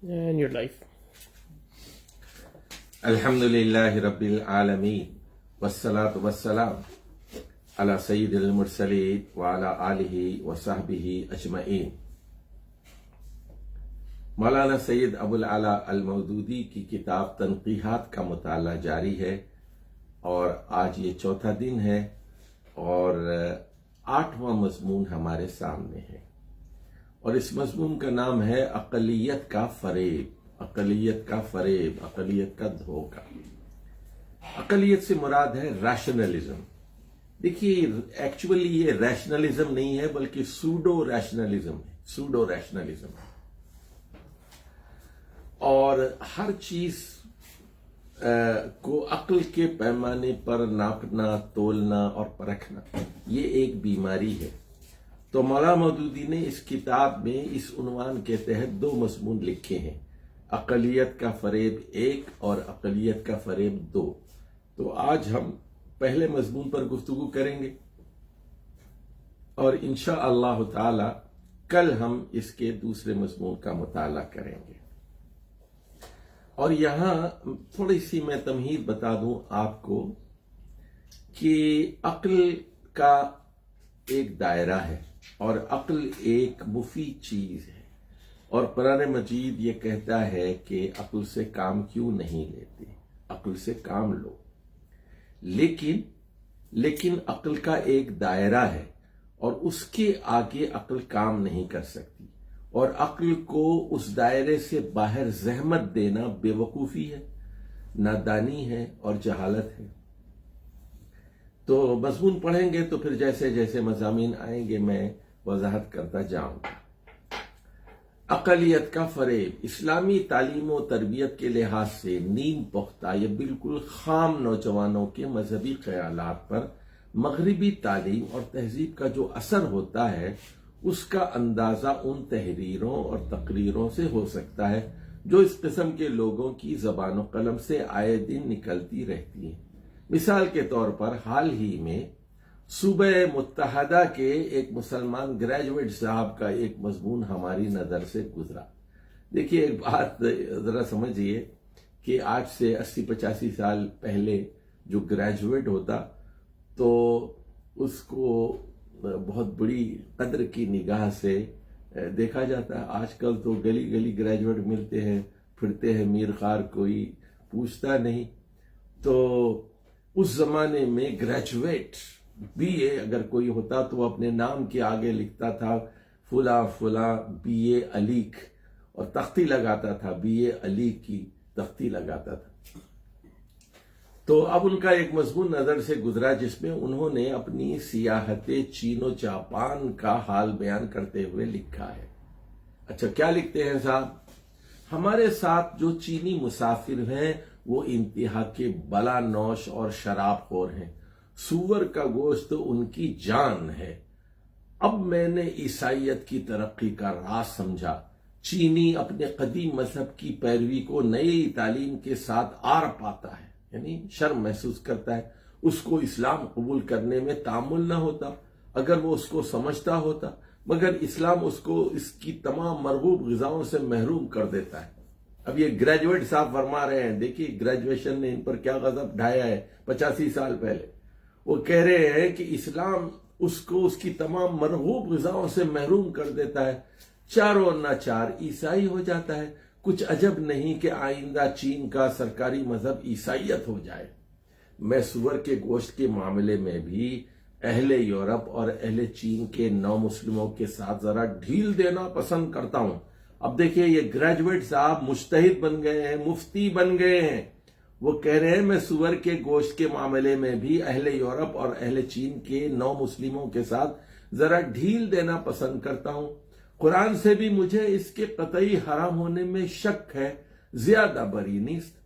and your life. Alhamdulillahi Rabbil Alameen Wassalatu wassalam ala Sayyidil Mursaleen wa ala alihi wa sahbihi ajma'in. مولانا سید ابو العلا المودودی کی کتاب تنقیحات کا مطالعہ جاری ہے اور آج یہ چوتھا دن ہے اور 8واں مضمون ہمارے سامنے ہے اور اس مضمون کا نام ہے اقلیت کا فریب، اقلیت کا فریب، اقلیت کا دھوکہ۔ اقلیت سے مراد ہے ریشنلزم۔ دیکھیے ایکچولی یہ ریشنلزم نہیں ہے بلکہ سوڈو ریشنلزم ہے، سوڈو ریشنلزم ہے۔ اور ہر چیز کو عقل کے پیمانے پر ناپنا، تولنا اور پرکھنا یہ ایک بیماری ہے۔ تو مولانا مودودی نے اس کتاب میں اس عنوان کے تحت 2 مضمون لکھے ہیں، اقلیت کا فریب 1 اور اقلیت کا فریب 2۔ تو آج ہم پہلے مضمون پر گفتگو کریں گے اور انشاءاللہ تعالی کل ہم اس کے دوسرے مضمون کا مطالعہ کریں گے۔ اور یہاں تھوڑی سی میں تمہید بتا دوں آپ کو کہ عقل کا ایک دائرہ ہے اور عقل ایک مفید چیز ہے، اور قرآن مجید یہ کہتا ہے کہ عقل سے کام کیوں نہیں لیتے، عقل سے کام لو۔ لیکن عقل کا ایک دائرہ ہے اور اس کے آگے عقل کام نہیں کر سکتی، اور عقل کو اس دائرے سے باہر زحمت دینا بے وقوفی ہے، نادانی ہے اور جہالت ہے۔ تو مضمون پڑھیں گے تو پھر جیسے جیسے مضامین آئیں گے میں وضاحت کرتا جاؤں گا۔ اقلیت کا فریب اسلامی تعلیم و تربیت کے لحاظ سے نیم پختہ یا بالکل خام نوجوانوں کے مذہبی خیالات پر مغربی تعلیم اور تہذیب کا جو اثر ہوتا ہے اس کا اندازہ ان تحریروں اور تقریروں سے ہو سکتا ہے جو اس قسم کے لوگوں کی زبان و قلم سے آئے دن نکلتی رہتی ہیں۔ مثال کے طور پر حال ہی میں صوبہ متحدہ کے ایک مسلمان گریجویٹ صاحب کا ایک مضمون ہماری نظر سے گزرا۔ دیکھیے ایک بات ذرا سمجھیے کہ آج سے 80-85 سال پہلے جو گریجویٹ ہوتا تو اس کو بہت بڑی قدر کی نگاہ سے دیکھا جاتا ہے۔ آج کل تو گلی گلی گریجویٹ ملتے ہیں، پھرتے ہیں میر خار، کوئی پوچھتا نہیں۔ تو اس زمانے میں گریجویٹ بی اے اگر کوئی ہوتا تو وہ اپنے نام کے آگے لکھتا تھا فلاں فلاں بی اے علیق، اور تختی لگاتا تھا، بی اے علی کی تختی لگاتا تھا۔ تو اب ان کا ایک مضمون نظر سے گزرا جس میں انہوں نے اپنی سیاحت چین و جاپان کا حال بیان کرتے ہوئے لکھا ہے۔ اچھا کیا لکھتے ہیں صاحب؟ ہمارے ساتھ جو چینی مسافر ہیں وہ انتہا کے بلا نوش اور شراب خور ہیں، سور کا گوشت ان کی جان ہے۔ اب میں نے عیسائیت کی ترقی کا راز سمجھا۔ چینی اپنے قدیم مذہب کی پیروی کو نئی تعلیم کے ساتھ آر پاتا ہے، یعنی شرم محسوس کرتا ہے۔ اس کو اسلام قبول کرنے میں تعامل نہ ہوتا اگر وہ اس کو سمجھتا ہوتا، مگر اسلام اس کو اس کی تمام مرغوب غذاؤں سے محروم کر دیتا ہے۔ اب یہ گریجویٹ صاحب فرما رہے ہیں، دیکھیے گریجویشن نے ان پر کیا غضب ڈھایا ہے 85 سال پہلے۔ وہ کہہ رہے ہیں کہ اسلام اس کو اس کی تمام مرغوب غذاؤں سے محروم کر دیتا ہے، چاروں ناچار عیسائی ہو جاتا ہے۔ کچھ عجب نہیں کہ آئندہ چین کا سرکاری مذہب عیسائیت ہو جائے۔ میں سور کے گوشت کے معاملے میں بھی اہل یورپ اور اہل چین کے نو مسلموں کے ساتھ ذرا ڈھیل دینا پسند کرتا ہوں۔ اب دیکھیں یہ گریجویٹ صاحب مجتہد بن گئے ہیں، مفتی بن گئے ہیں۔ وہ کہہ رہے ہیں میں سور کے گوشت کے معاملے میں بھی اہل یورپ اور اہل چین کے نو مسلموں کے ساتھ ذرا ڈھیل دینا پسند کرتا ہوں۔ قرآن سے بھی مجھے اس کے قطعی حرام ہونے میں شک ہے، زیادہ بری نیست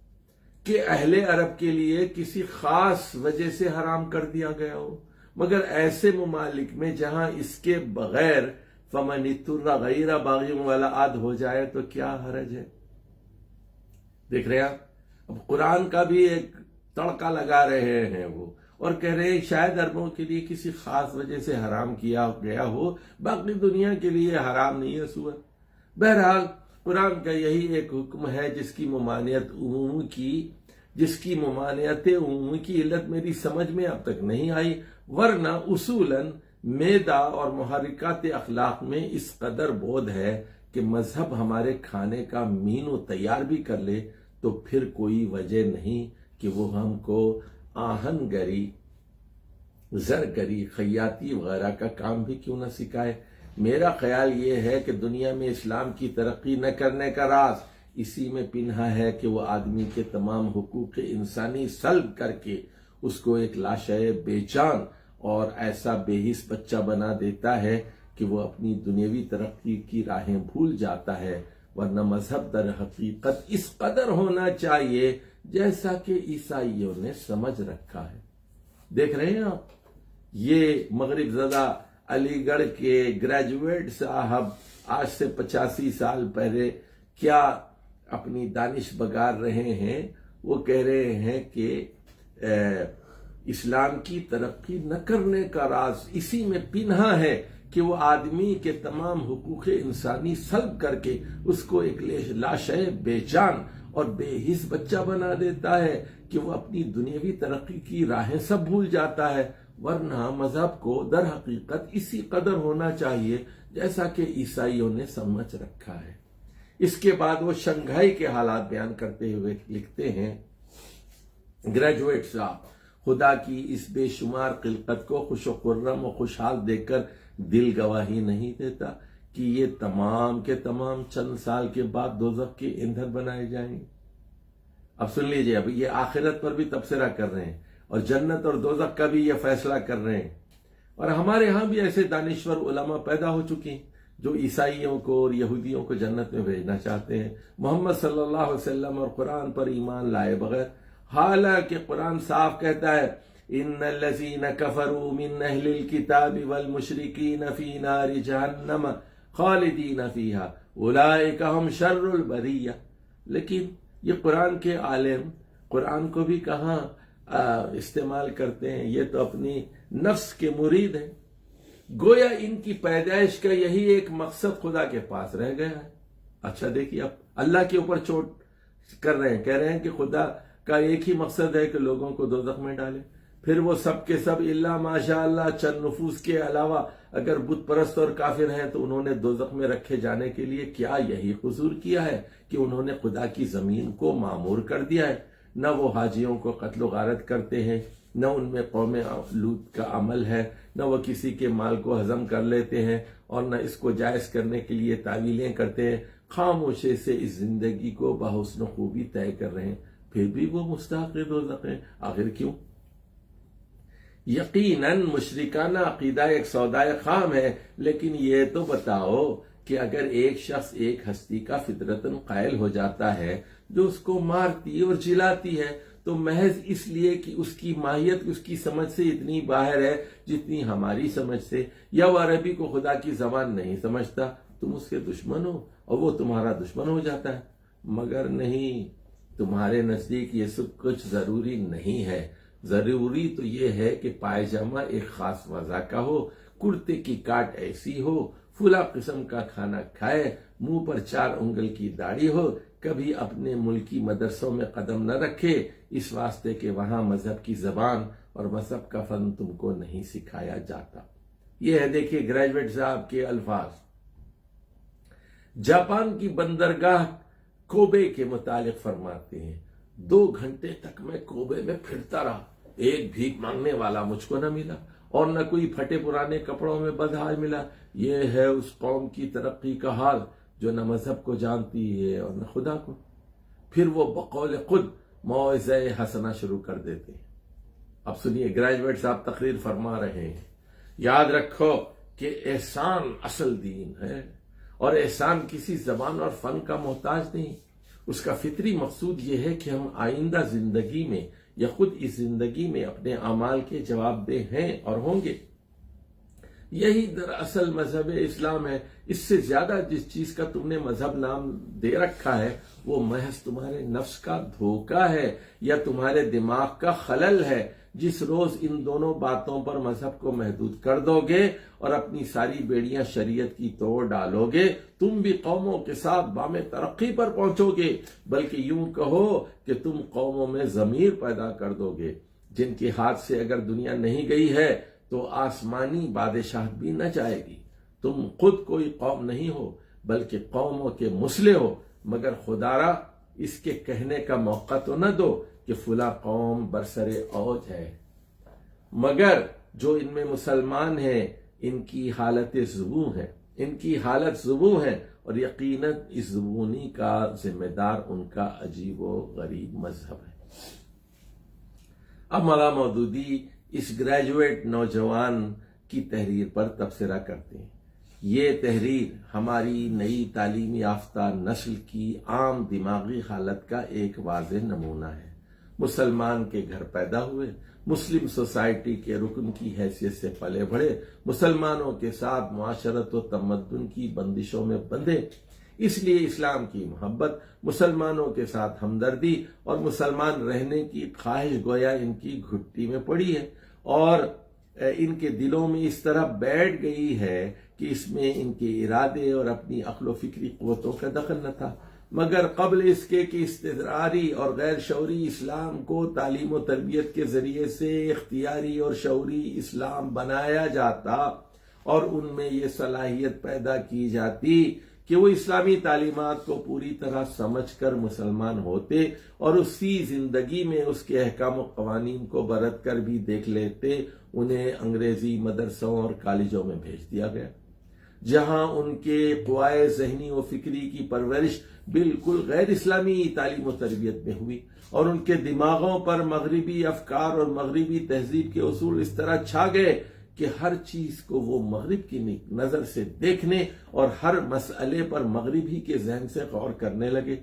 کہ اہل عرب کے لیے کسی خاص وجہ سے حرام کر دیا گیا ہو، مگر ایسے ممالک میں جہاں اس کے بغیر فمن اضطر غیر باغ ولا عاد ہو جائے تو کیا حرج ہے۔ دیکھ رہے آپ، اب قرآن کا بھی ایک تڑکا لگا رہے ہیں وہ، اور کہہ رہے ہیں شاید عربوں کے لیے کسی خاص وجہ سے حرام کیا گیا ہو، باقی دنیا کے لیے حرام نہیں ہے سور۔ بہرحال قرآن کا یہی ایک حکم ہے جس کی ممانعت عمومی کی علت میری سمجھ میں اب تک نہیں آئی، ورنہ اصولاً میدا اور محرکات اخلاق میں اس قدر بود ہے کہ مذہب ہمارے کھانے کا مینو تیار بھی کر لے تو پھر کوئی وجہ نہیں کہ وہ ہم کو آہن گری، زرگری، خیاطی وغیرہ کا کام بھی کیوں نہ سکھائے۔ میرا خیال یہ ہے کہ دنیا میں اسلام کی ترقی نہ کرنے کا راز اسی میں پنہا ہے کہ وہ آدمی کے تمام حقوق انسانی سلب کر کے اس کو ایک لاشے بے جان اور ایسا بے حس بچہ بنا دیتا ہے کہ وہ اپنی دنیاوی ترقی کی راہیں بھول جاتا ہے، ورنہ مذہب در حقیقت اس قدر ہونا چاہیے جیسا کہ عیسائیوں نے سمجھ رکھا ہے۔ دیکھ رہے ہیں آپ، یہ مغرب زدہ علی گڑھ کے گریجویٹ صاحب آج سے 85 سال پہلے کیا اپنی دانش بگار رہے ہیں۔ وہ کہہ رہے ہیں کہ اسلام کی ترقی نہ کرنے کا راز اسی میں پنہا ہے کہ وہ آدمی کے تمام حقوق انسانی سلب کر کے اس کو ایک لاشے بے جان اور بے حس بچہ بنا دیتا ہے کہ وہ اپنی دنیاوی ترقی کی راہیں سب بھول جاتا ہے، ورنہ مذہب کو در حقیقت اسی قدر ہونا چاہیے جیسا کہ عیسائیوں نے سمجھ رکھا ہے۔ اس کے بعد وہ شنگھائی کے حالات بیان کرتے ہوئے لکھتے ہیں، گریجویٹ صاحب، خدا کی اس بے شمار خلقت کو خوش و خرم و خوشحال دیکھ کر دل گواہی نہیں دیتا کہ یہ تمام کے تمام چند سال کے بعد دوزخ کے ایندھن بنائے جائیں گے۔ اب سن لیجئے، اب یہ آخرت پر بھی تبصرہ کر رہے ہیں اور جنت اور دوزخ کا بھی یہ فیصلہ کر رہے ہیں، اور ہمارے ہاں بھی ایسے دانشور علماء پیدا ہو چکے ہیں جو عیسائیوں کو اور یہودیوں کو جنت میں بھیجنا چاہتے ہیں محمد صلی اللہ علیہ وسلم اور قرآن پر ایمان لائے بغیر، حالانکہ قرآن صاف کہتا ہے ان الذین کفروا من اہل الکتاب والمشرکین فی نار جہنم خالدین فیہا اولئک ہم شر البریہ۔ لیکن یہ قرآن کے عالم قرآن کو بھی کہاں استعمال کرتے ہیں، یہ تو اپنی نفس کے مرید ہیں۔ گویا ان کی پیدائش کا یہی ایک مقصد خدا کے پاس رہ گیا ہے۔ اچھا دیکھیے، اب اللہ کے اوپر چوٹ کر رہے ہیں، کہہ رہے ہیں کہ خدا کا ایک ہی مقصد ہے کہ لوگوں کو دوزخ میں ڈالے، پھر وہ سب کے سب الا ماشاء اللہ چند نفوس کے علاوہ اگر بت پرست اور کافر ہیں تو انہوں نے دوزخ میں رکھے جانے کے لیے کیا یہی قصور کیا ہے کہ انہوں نے خدا کی زمین کو معمور کر دیا ہے؟ نہ وہ حاجیوں کو قتل و غارت کرتے ہیں، نہ ان میں قوم لوط کا عمل ہے، نہ وہ کسی کے مال کو ہضم کر لیتے ہیں، اور نہ اس کو جائز کرنے کے لیے تعویلیں کرتے ہیں، خاموشی سے اس زندگی کو بحسن خوبی طے کر رہے ہیں، پھر بھی وہ مستحق دوزخ ہیں۔ آخر کیوں؟ یقیناً مشرکانہ عقیدہ ایک سودائے خام ہے، لیکن یہ تو بتاؤ کہ اگر ایک شخص ایک ہستی کا فطرتاً قائل ہو جاتا ہے جو اس کو مارتی اور جلاتی ہے تو محض اس لیے کہ اس کی ماہیت اس کی سمجھ سے اتنی باہر ہے جتنی ہماری سمجھ سے، یا وہ عربی کو خدا کی زبان نہیں سمجھتا، تم اس کے دشمن ہو اور وہ تمہارا دشمن ہو جاتا ہے؟ مگر نہیں، تمہارے نزدیک یہ سب کچھ ضروری نہیں ہے۔ ضروری تو یہ ہے کہ پائجامہ ایک خاص وضع کا ہو، کرتے کی کاٹ ایسی ہو، فلاں قسم کا کھانا کھائے، منہ پر 4 انگل کی داڑھی ہو، کبھی اپنے ملکی مدرسوں میں قدم نہ رکھے، اس واسطے کہ وہاں مذہب کی زبان اور مذہب کا فن تم کو نہیں سکھایا جاتا۔ یہ ہے دیکھیے گریجویٹ صاحب کے الفاظ۔ جاپان کی بندرگاہ کوبے کے متعلق فرماتے ہیں، 2 گھنٹے تک میں کوبے میں پھرتا رہا، ایک بھیک مانگنے والا مجھ کو نہ ملا اور نہ کوئی پھٹے پرانے کپڑوں میں بدحال ملا۔ یہ ہے اس قوم کی ترقی کا حال جو نہ مذہب کو جانتی ہے اور نہ خدا کو۔ پھر وہ بقول خود موعظہ حسنہ شروع کر دیتے ہیں۔ اب سنیے، گریجویٹ صاحب تقریر فرما رہے ہیں، یاد رکھو کہ احسان اصل دین ہے، اور احسان کسی زبان اور فن کا محتاج نہیں۔ اس کا فطری مقصود یہ ہے کہ ہم آئندہ زندگی میں یا خود اس زندگی میں اپنے اعمال کے جواب دہ ہیں اور ہوں گے۔ یہی دراصل مذہب اسلام ہے۔ اس سے زیادہ جس چیز کا تم نے مذہب نام دے رکھا ہے وہ محض تمہارے نفس کا دھوکہ ہے یا تمہارے دماغ کا خلل ہے۔ جس روز ان دونوں باتوں پر مذہب کو محدود کر دو گے اور اپنی ساری بیڑیاں شریعت کی توڑ ڈالو گے، تم بھی قوموں کے ساتھ بام ترقی پر پہنچو گے، بلکہ یوں کہو کہ تم قوموں میں ضمیر پیدا کر دو گے جن کے ہاتھ سے اگر دنیا نہیں گئی ہے تو آسمانی بادشاہت بھی نہ جائے گی۔ تم خود کوئی قوم نہیں ہو بلکہ قوموں کے مسلح ہو، مگر خدارا اس کے کہنے کا موقع تو نہ دو کہ فلاں قوم برسر اوج ہے، مگر جو ان میں مسلمان ہیں ان کی حالت زبوں ہے، ان کی حالت زبوں ہے، اور یقیناً اس زبونی کا ذمہ دار ان کا عجیب و غریب مذہب ہے۔ اب مولانا مودودی اس گریجویٹ نوجوان کی تحریر پر تبصرہ کرتے ہیں۔ یہ تحریر ہماری نئی تعلیم یافتہ نسل کی عام دماغی حالت کا ایک واضح نمونہ ہے۔ مسلمان کے گھر پیدا ہوئے، مسلم سوسائٹی کے رکن کی حیثیت سے پلے بڑھے، مسلمانوں کے ساتھ معاشرت و تمدن کی بندشوں میں بندھے، اس لیے اسلام کی محبت، مسلمانوں کے ساتھ ہمدردی اور مسلمان رہنے کی خواہش گویا ان کی گھٹی میں پڑی ہے اور ان کے دلوں میں اس طرح بیٹھ گئی ہے کہ اس میں ان کے ارادے اور اپنی عقل و فکری قوتوں کا دخل نہ تھا، مگر قبل اس کے کہ استدراری اور غیر شعوری اسلام کو تعلیم و تربیت کے ذریعے سے اختیاری اور شعوری اسلام بنایا جاتا اور ان میں یہ صلاحیت پیدا کی جاتی کہ وہ اسلامی تعلیمات کو پوری طرح سمجھ کر مسلمان ہوتے اور اسی زندگی میں اس کے احکام و قوانین کو برت کر بھی دیکھ لیتے، انہیں انگریزی مدرسوں اور کالجوں میں بھیج دیا گیا، جہاں ان کے قوائے ذہنی و فکری کی پرورش بالکل غیر اسلامی تعلیم و تربیت میں ہوئی اور ان کے دماغوں پر مغربی افکار اور مغربی تہذیب کے اصول اس طرح چھا گئے کہ ہر چیز کو وہ مغرب کی نظر سے دیکھنے اور ہر مسئلے پر مغربی کے ذہن سے غور کرنے لگے،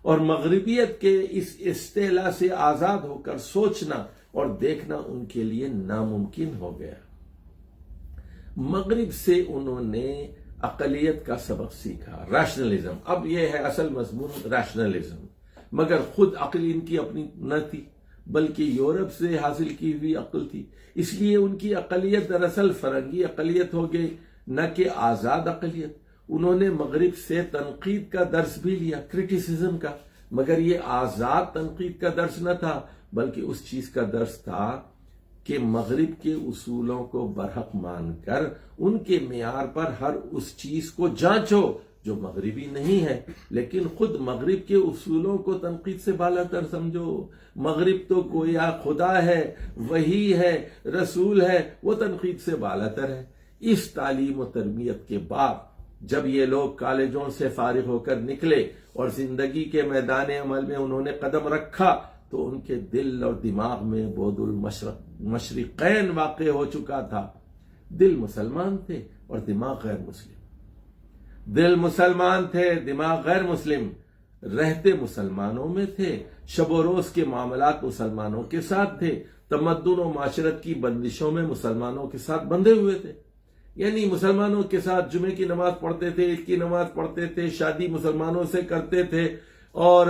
اور مغربیت کے اس اصطلاح سے آزاد ہو کر سوچنا اور دیکھنا ان کے لیے ناممکن ہو گیا۔ مغرب سے انہوں نے اقلیت کا سبق سیکھا، ریشنلزم۔ اب یہ ہے اصل مضمون، ریشنلزم، مگر خود عقل ان کی اپنی نہ تھی بلکہ یورپ سے حاصل کی ہوئی عقل تھی، اس لیے ان کی اقلیت دراصل فرنگی اقلیت ہو گئی، نہ کہ آزاد اقلیت۔ انہوں نے مغرب سے تنقید کا درس بھی لیا، کرٹیسزم کا، مگر یہ آزاد تنقید کا درس نہ تھا بلکہ اس چیز کا درس تھا کہ مغرب کے اصولوں کو برحق مان کر ان کے معیار پر ہر اس چیز کو جانچو جو مغربی نہیں ہے، لیکن خود مغرب کے اصولوں کو تنقید سے بالاتر سمجھو۔ مغرب تو گویا خدا ہے، وحی ہے، رسول ہے، وہ تنقید سے بالاتر ہے۔ اس تعلیم و تربیت کے بعد جب یہ لوگ کالجوں سے فارغ ہو کر نکلے اور زندگی کے میدان عمل میں انہوں نے قدم رکھا تو ان کے دل اور دماغ میں بعد المشرقین واقع ہو چکا تھا۔ دل مسلمان تھے اور دماغ غیر مسلم، دل مسلمان تھے، دماغ غیر مسلم، رہتے مسلمانوں میں تھے، شب و روز کے معاملات مسلمانوں کے ساتھ تھے، تمدن و معاشرت کی بندشوں میں مسلمانوں کے ساتھ بندھے ہوئے تھے، یعنی مسلمانوں کے ساتھ جمعے کی نماز پڑھتے تھے، عید کی نماز پڑھتے تھے، شادی مسلمانوں سے کرتے تھے اور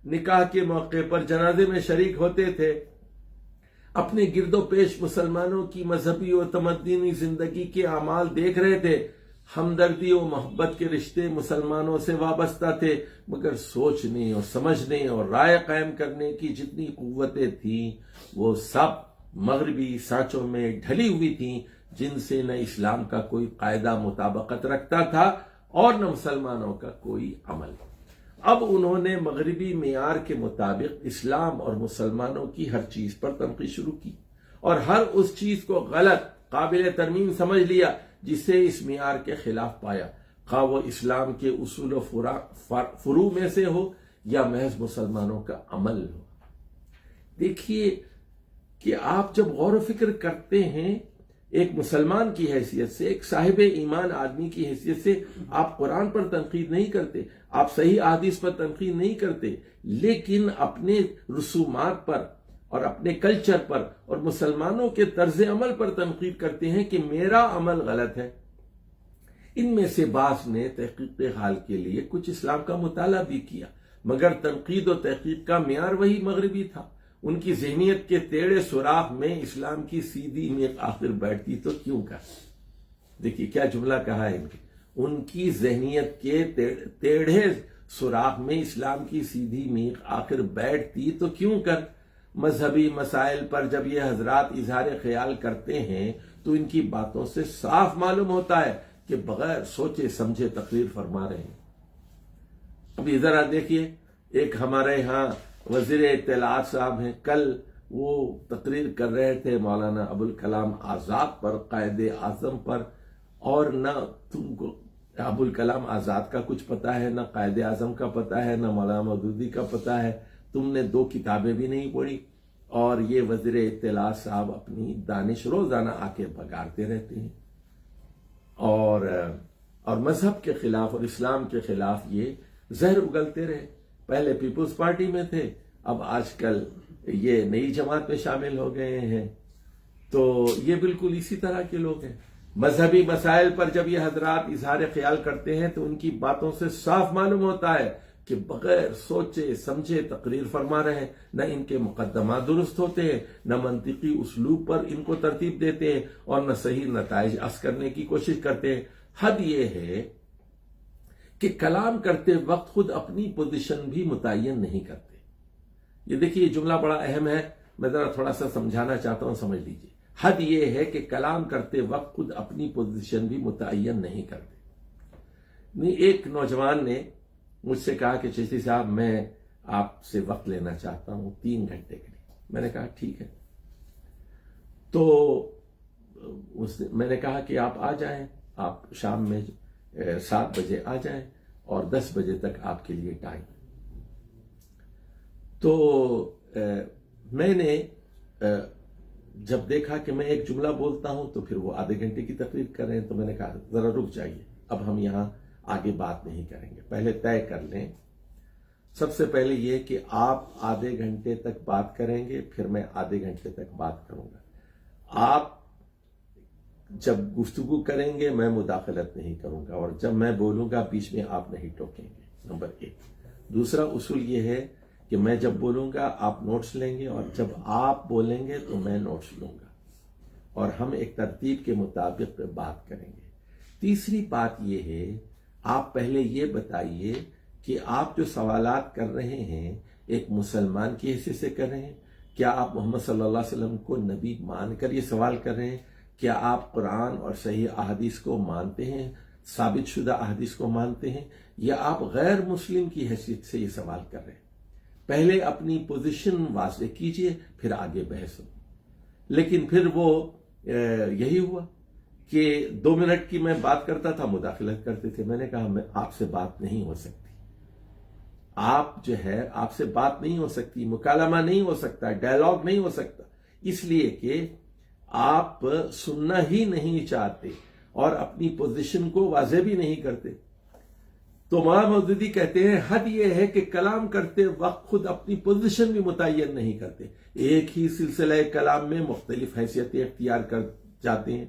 نکاح کے موقع پر جنازے میں شریک ہوتے تھے، اپنے گرد و پیش مسلمانوں کی مذہبی و تمدنی زندگی کے اعمال دیکھ رہے تھے، ہمدردی و محبت کے رشتے مسلمانوں سے وابستہ تھے، مگر سوچنے اور سمجھنے اور رائے قائم کرنے کی جتنی قوتیں تھیں وہ سب مغربی سانچوں میں ڈھلی ہوئی تھیں، جن سے نہ اسلام کا کوئی قاعدہ مطابقت رکھتا تھا اور نہ مسلمانوں کا کوئی عمل۔ اب انہوں نے مغربی معیار کے مطابق اسلام اور مسلمانوں کی ہر چیز پر تنقید شروع کی اور ہر اس چیز کو غلط، قابل ترمیم سمجھ لیا جسے اس معیار کے خلاف پایا، خواہ وہ اسلام کے اصول و فروع میں سے ہو یا محض مسلمانوں کا عمل ہو۔ دیکھیے کہ آپ جب غور و فکر کرتے ہیں ایک مسلمان کی حیثیت سے، ایک صاحب ایمان آدمی کی حیثیت سے، آپ قرآن پر تنقید نہیں کرتے، آپ صحیح احادیث پر تنقید نہیں کرتے، لیکن اپنے رسومات پر، اور اپنے کلچر پر اور مسلمانوں کے طرز عمل پر تنقید کرتے ہیں کہ میرا عمل غلط ہے۔ ان میں سے بعض نے تحقیق حال کے لیے کچھ اسلام کا مطالعہ بھی کیا، مگر تنقید و تحقیق کا معیار وہی مغربی تھا۔ ان کی ذہنیت کے ٹیڑھے سوراخ میں اسلام کی سیدھی میخ آخر بیٹھتی تو کیوں کر۔ دیکھیے کیا جملہ کہا ہے ان کی ذہنیت کے ٹیڑھے سوراخ میں اسلام کی سیدھی میخ آخر بیٹھتی تو کیوں کر۔ مذہبی مسائل پر جب یہ حضرات اظہار خیال کرتے ہیں تو ان کی باتوں سے صاف معلوم ہوتا ہے کہ بغیر سوچے سمجھے تقریر فرما رہے ہیں۔ ابھی ذرا دیکھیے، ایک ہمارے ہاں وزیر اطلاعات صاحب ہیں، کل وہ تقریر کر رہے تھے مولانا ابوالکلام آزاد پر، قائد اعظم پر، اور نہ تم کو ابوالکلام آزاد کا کچھ پتا ہے، نہ قائد اعظم کا پتا ہے، نہ مولانا مودودی کا پتا ہے، تم نے 2 کتابیں بھی نہیں پڑھی، اور یہ وزیر اطلاعات صاحب اپنی دانش روزانہ آ کے بگاڑتے رہتے ہیں، اور مذہب کے خلاف اور اسلام کے خلاف یہ زہر اگلتے رہے۔ پہلے پیپلز پارٹی میں تھے، اب آج کل یہ نئی جماعت میں شامل ہو گئے ہیں، تو یہ بالکل اسی طرح کے لوگ ہیں۔ مذہبی مسائل پر جب یہ حضرات اظہار خیال کرتے ہیں تو ان کی باتوں سے صاف معلوم ہوتا ہے کہ بغیر سوچے سمجھے تقریر فرما رہے ہیں، نہ ان کے مقدمات درست ہوتے ہیں، نہ منطقی اسلوب پر ان کو ترتیب دیتے ہیں، اور نہ صحیح نتائج اخذ کرنے کی کوشش کرتے ہیں۔ حد یہ ہے کہ کلام کرتے وقت خود اپنی پوزیشن بھی متعین نہیں کرتے۔ یہ دیکھیے یہ جملہ بڑا اہم ہے، میں ذرا تھوڑا سا سمجھانا چاہتا ہوں، سمجھ لیجیے۔ حد یہ ہے کہ کلام کرتے وقت خود اپنی پوزیشن بھی متعین نہیں کرتے۔ ایک نوجوان نے مجھ سے کہا کہ چشتی صاحب میں آپ سے وقت لینا چاہتا ہوں 3 گھنٹے کے لیے۔ میں نے کہا ٹھیک ہے، تو میں نے کہا کہ آپ آ جائیں، آپ شام میں 7 بجے آ جائیں اور 10 بجے تک آپ کے لیے ٹائم۔ تو میں نے جب دیکھا کہ میں ایک جملہ بولتا ہوں تو پھر وہ آدھے گھنٹے کی تقریر کر رہے ہیں، تو میں نے کہا ذرا رک جائیے، اب ہم یہاں آگے بات نہیں کریں گے، پہلے طے کر لیں۔ سب سے پہلے یہ کہ آپ آدھے گھنٹے تک بات کریں گے، پھر میں آدھے گھنٹے تک بات کروں گا۔ آپ جب گفتگو کریں گے میں مداخلت نہیں کروں گا، اور جب میں بولوں گا بیچ میں آپ نہیں ٹوکیں گے، نمبر 1۔ دوسرا اصول یہ ہے کہ میں جب بولوں گا آپ نوٹس لیں گے، اور جب آپ بولیں گے تو میں نوٹس لوں گا، اور ہم ایک ترتیب کے مطابق بات کریں گے۔ تیسری بات یہ ہے، آپ پہلے یہ بتائیے کہ آپ جو سوالات کر رہے ہیں ایک مسلمان کی حیثیت سے کر رہے ہیں؟ کیا آپ محمد صلی اللہ علیہ وسلم کو نبی مان کر یہ سوال کر رہے ہیں؟ کیا آپ قرآن اور صحیح احادیث کو مانتے ہیں، ثابت شدہ احادیث کو مانتے ہیں، یا آپ غیر مسلم کی حیثیت سے یہ سوال کر رہے ہیں؟ پہلے اپنی پوزیشن واضح کیجئے، پھر آگے بحث ہو۔ لیکن پھر وہ یہی ہوا کہ 2 منٹ کی میں بات کرتا تھا، مداخلت کرتے تھے۔ میں نے کہا میں آپ سے بات نہیں ہو سکتی، آپ جو ہے آپ سے بات نہیں ہو سکتی، مکالمہ نہیں ہو سکتا، ڈائلاگ نہیں ہو سکتا، اس لیے کہ آپ سننا ہی نہیں چاہتے اور اپنی پوزیشن کو واضح بھی نہیں کرتے۔ تو مولانا مودودی کہتے ہیں حد یہ ہے کہ کلام کرتے وقت خود اپنی پوزیشن بھی متعین نہیں کرتے، ایک ہی سلسلہ کلام میں مختلف حیثیتیں اختیار کر جاتے ہیں۔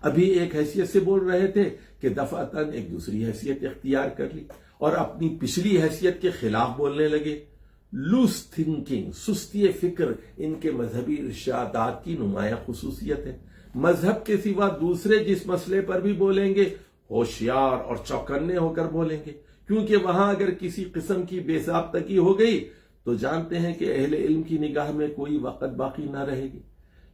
ابھی ایک حیثیت سے بول رہے تھے کہ دفعتاً ایک دوسری حیثیت اختیار کر لی اور اپنی پچھلی حیثیت کے خلاف بولنے لگے۔ لوس تھنکنگ، سستی فکر ان کے مذہبی ارشادات کی نمایاں خصوصیت ہے۔ مذہب کے سوا دوسرے جس مسئلے پر بھی بولیں گے ہوشیار اور چوکنے ہو کر بولیں گے، کیونکہ وہاں اگر کسی قسم کی بے ضابطگی ہو گئی تو جانتے ہیں کہ اہل علم کی نگاہ میں کوئی وقت باقی نہ رہے گی۔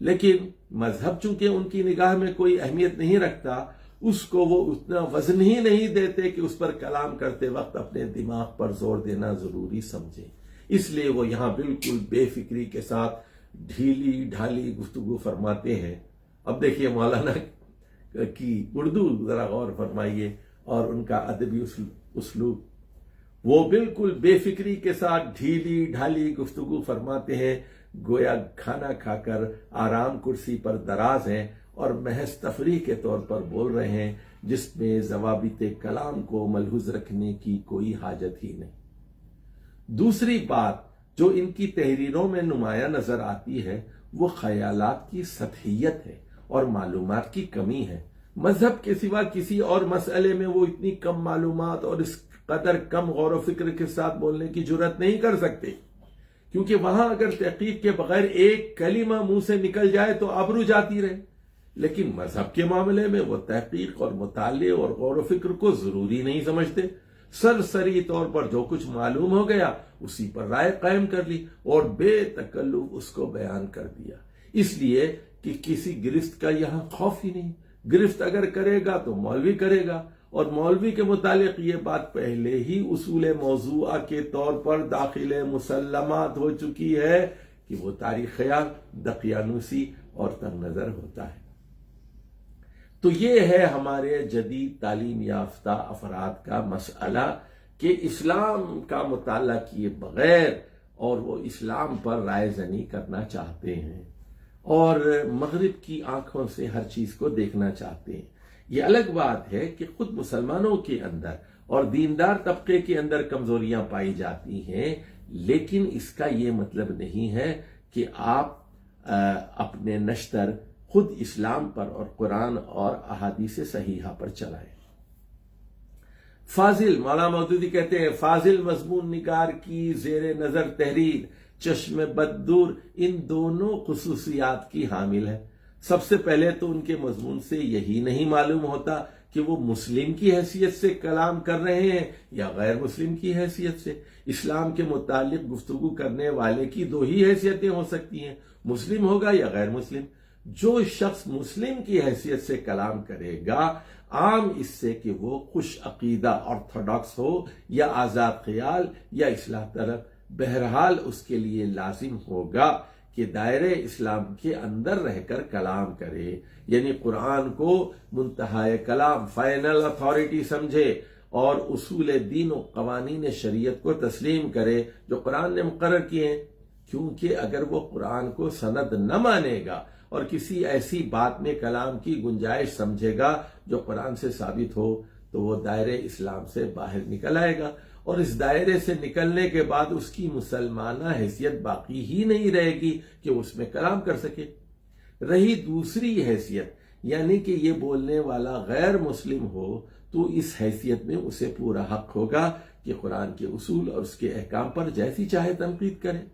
لیکن مذہب چونکہ ان کی نگاہ میں کوئی اہمیت نہیں رکھتا، اس کو وہ اتنا وزن ہی نہیں دیتے کہ اس پر کلام کرتے وقت اپنے دماغ پر زور دینا ضروری سمجھیں، اس لیے وہ یہاں بالکل بے فکری کے ساتھ ڈھیلی ڈھالی گفتگو فرماتے ہیں۔ اب دیکھیے مولانا کی اردو ذرا غور فرمائیے اور ان کا ادبی اسلوب، وہ بالکل بے فکری کے ساتھ ڈھیلی ڈھالی گفتگو فرماتے ہیں، گویا کھانا کھا کر آرام کرسی پر دراز ہیں اور محض تفریح کے طور پر بول رہے ہیں، جس میں ضوابط کلام کو ملحوظ رکھنے کی کوئی حاجت ہی نہیں۔ دوسری بات جو ان کی تحریروں میں نمایاں نظر آتی ہے وہ خیالات کی سطحیت ہے اور معلومات کی کمی ہے۔ مذہب کے سوا کسی اور مسئلے میں وہ اتنی کم معلومات اور اس قدر کم غور و فکر کے ساتھ بولنے کی جرات نہیں کر سکتے، کیونکہ وہاں اگر تحقیق کے بغیر ایک کلمہ منہ سے نکل جائے تو آبرو جاتی رہے، لیکن مذہب کے معاملے میں وہ تحقیق اور مطالعے اور غور و فکر کو ضروری نہیں سمجھتے۔ سرسری طور پر جو کچھ معلوم ہو گیا اسی پر رائے قائم کر لی اور بے تکلف اس کو بیان کر دیا، اس لیے کہ کسی گرفت کا یہاں خوف ہی نہیں۔ گرفت اگر کرے گا تو مولوی کرے گا، اور مولوی کے متعلق یہ بات پہلے ہی اصول موضوعہ کے طور پر داخل مسلمات ہو چکی ہے کہ وہ تاریخ خیال، دقیانوسی اور تنگ نظر ہوتا ہے۔ تو یہ ہے ہمارے جدید تعلیم یافتہ افراد کا مسئلہ کہ اسلام کا مطالعہ کیے بغیر اور وہ اسلام پر رائے زنی کرنا چاہتے ہیں اور مغرب کی آنکھوں سے ہر چیز کو دیکھنا چاہتے ہیں۔ یہ الگ بات ہے کہ خود مسلمانوں کے اندر اور دیندار طبقے کے اندر کمزوریاں پائی جاتی ہیں، لیکن اس کا یہ مطلب نہیں ہے کہ آپ اپنے نشتر خود اسلام پر اور قرآن اور احادیث صحیحہ پر چلائیں۔ فاضل مولانا مودودی کہتے ہیں فاضل مضمون نگار کی زیر نظر تحریر چشم بددور ان دونوں خصوصیات کی حامل ہے۔ سب سے پہلے تو ان کے مضمون سے یہی نہیں معلوم ہوتا کہ وہ مسلم کی حیثیت سے کلام کر رہے ہیں یا غیر مسلم کی حیثیت سے۔ اسلام کے متعلق گفتگو کرنے والے کی دو ہی حیثیتیں ہو سکتی ہیں، مسلم ہوگا یا غیر مسلم۔ جو شخص مسلم کی حیثیت سے کلام کرے گا، عام اس سے کہ وہ خوش عقیدہ آرتھوڈاکس ہو یا آزاد خیال یا اصلاح طلب، بہرحال اس کے لیے لازم ہوگا کہ دائرہ اسلام کے اندر رہ کر کلام کرے، یعنی قرآن کو منتہائے کلام، فائنل اتھارٹی سمجھے اور اصول دین و قوانین شریعت کو تسلیم کرے جو قرآن نے مقرر کیے ہیں، کیونکہ اگر وہ قرآن کو سند نہ مانے گا اور کسی ایسی بات میں کلام کی گنجائش سمجھے گا جو قرآن سے ثابت ہو تو وہ دائرہ اسلام سے باہر نکل آئے گا، اور اس دائرے سے نکلنے کے بعد اس کی مسلمانہ حیثیت باقی ہی نہیں رہے گی کہ اس میں کلام کر سکے۔ رہی دوسری حیثیت، یعنی کہ یہ بولنے والا غیر مسلم ہو، تو اس حیثیت میں اسے پورا حق ہوگا کہ قرآن کے اصول اور اس کے احکام پر جیسی چاہے تنقید کرے،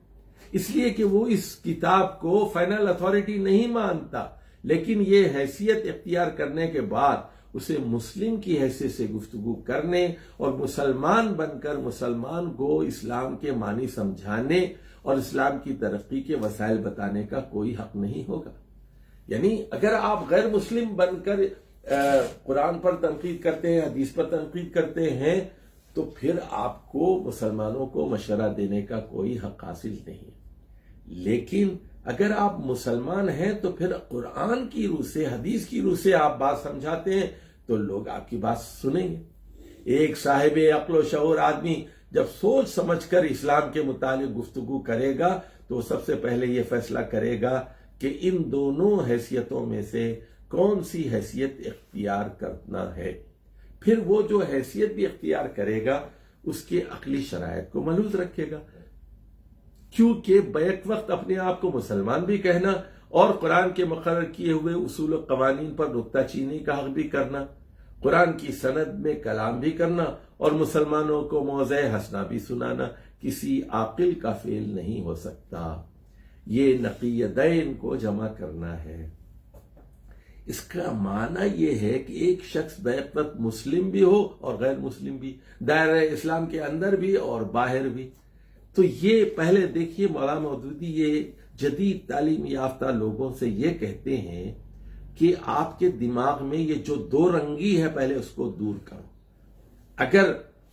اس لیے کہ وہ اس کتاب کو فائنل اتھارٹی نہیں مانتا، لیکن یہ حیثیت اختیار کرنے کے بعد اسے مسلم کی حیثیت سے گفتگو کرنے اور مسلمان بن کر مسلمان کو اسلام کے معنی سمجھانے اور اسلام کی ترقی کے وسائل بتانے کا کوئی حق نہیں ہوگا۔ یعنی اگر آپ غیر مسلم بن کر قرآن پر تنقید کرتے ہیں، حدیث پر تنقید کرتے ہیں، تو پھر آپ کو مسلمانوں کو مشورہ دینے کا کوئی حق حاصل نہیں۔ لیکن اگر آپ مسلمان ہیں تو پھر قرآن کی روح سے، حدیث کی روح سے آپ بات سمجھاتے ہیں تو لوگ آپ کی بات سنیں گے۔ ایک صاحب عقل و شعور آدمی جب سوچ سمجھ کر اسلام کے متعلق گفتگو کرے گا تو سب سے پہلے یہ فیصلہ کرے گا کہ ان دونوں حیثیتوں میں سے کون سی حیثیت اختیار کرنا ہے۔ پھر وہ جو حیثیت بھی اختیار کرے گا اس کے عقلی شرائط کو ملحوظ رکھے گا، کیونکہ بیک وقت اپنے آپ کو مسلمان بھی کہنا اور قرآن کے مقرر کیے ہوئے اصول و قوانین پر نکتہ چینی کا حق بھی کرنا، قرآن کی سند میں کلام بھی کرنا اور مسلمانوں کو موعظہ حسنہ بھی سنانا کسی عاقل کا فعل نہیں ہو سکتا۔ یہ نقیدین کو جمع کرنا ہے۔ اس کا معنی یہ ہے کہ ایک شخص بیک وقت مسلم بھی ہو اور غیر مسلم بھی، دائرہ اسلام کے اندر بھی اور باہر بھی۔ تو یہ پہلے دیکھیے مولانا مودودی یہ جدید تعلیم یافتہ لوگوں سے یہ کہتے ہیں کہ آپ کے دماغ میں یہ جو دو رنگی ہے پہلے اس کو دور کرو۔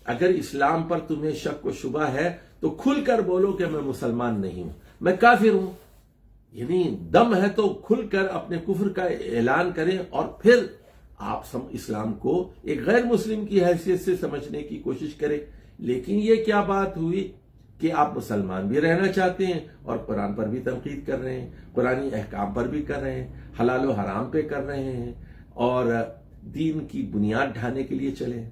اگر اسلام پر تمہیں شک و شبہ ہے تو کھل کر بولو کہ میں مسلمان نہیں ہوں، میں کافر ہوں، یعنی دم ہے تو کھل کر اپنے کفر کا اعلان کریں اور پھر آپ اسلام کو ایک غیر مسلم کی حیثیت سے سمجھنے کی کوشش کریں۔ لیکن یہ کیا بات ہوئی کہ آپ مسلمان بھی رہنا چاہتے ہیں اور قرآن پر بھی تنقید کر رہے ہیں، قرآنی احکام پر بھی کر رہے ہیں، حلال و حرام پہ کر رہے ہیں اور دین کی بنیاد ڈھانے کے لیے چلے ہیں۔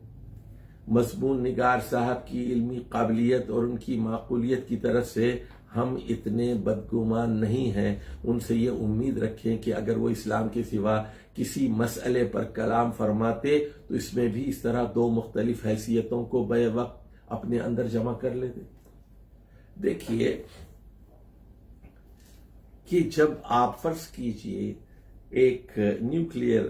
مضمون نگار صاحب کی علمی قابلیت اور ان کی معقولیت کی طرف سے ہم اتنے بدگمان نہیں ہیں. ان سے یہ امید رکھیں کہ اگر وہ اسلام کے سوا کسی مسئلے پر کلام فرماتے تو اس میں بھی اس طرح دو مختلف حیثیتوں کو بے وقت اپنے اندر جمع کر لیتے. دیکھیے کہ جب آپ فرض کیجئے ایک نیوکلیئر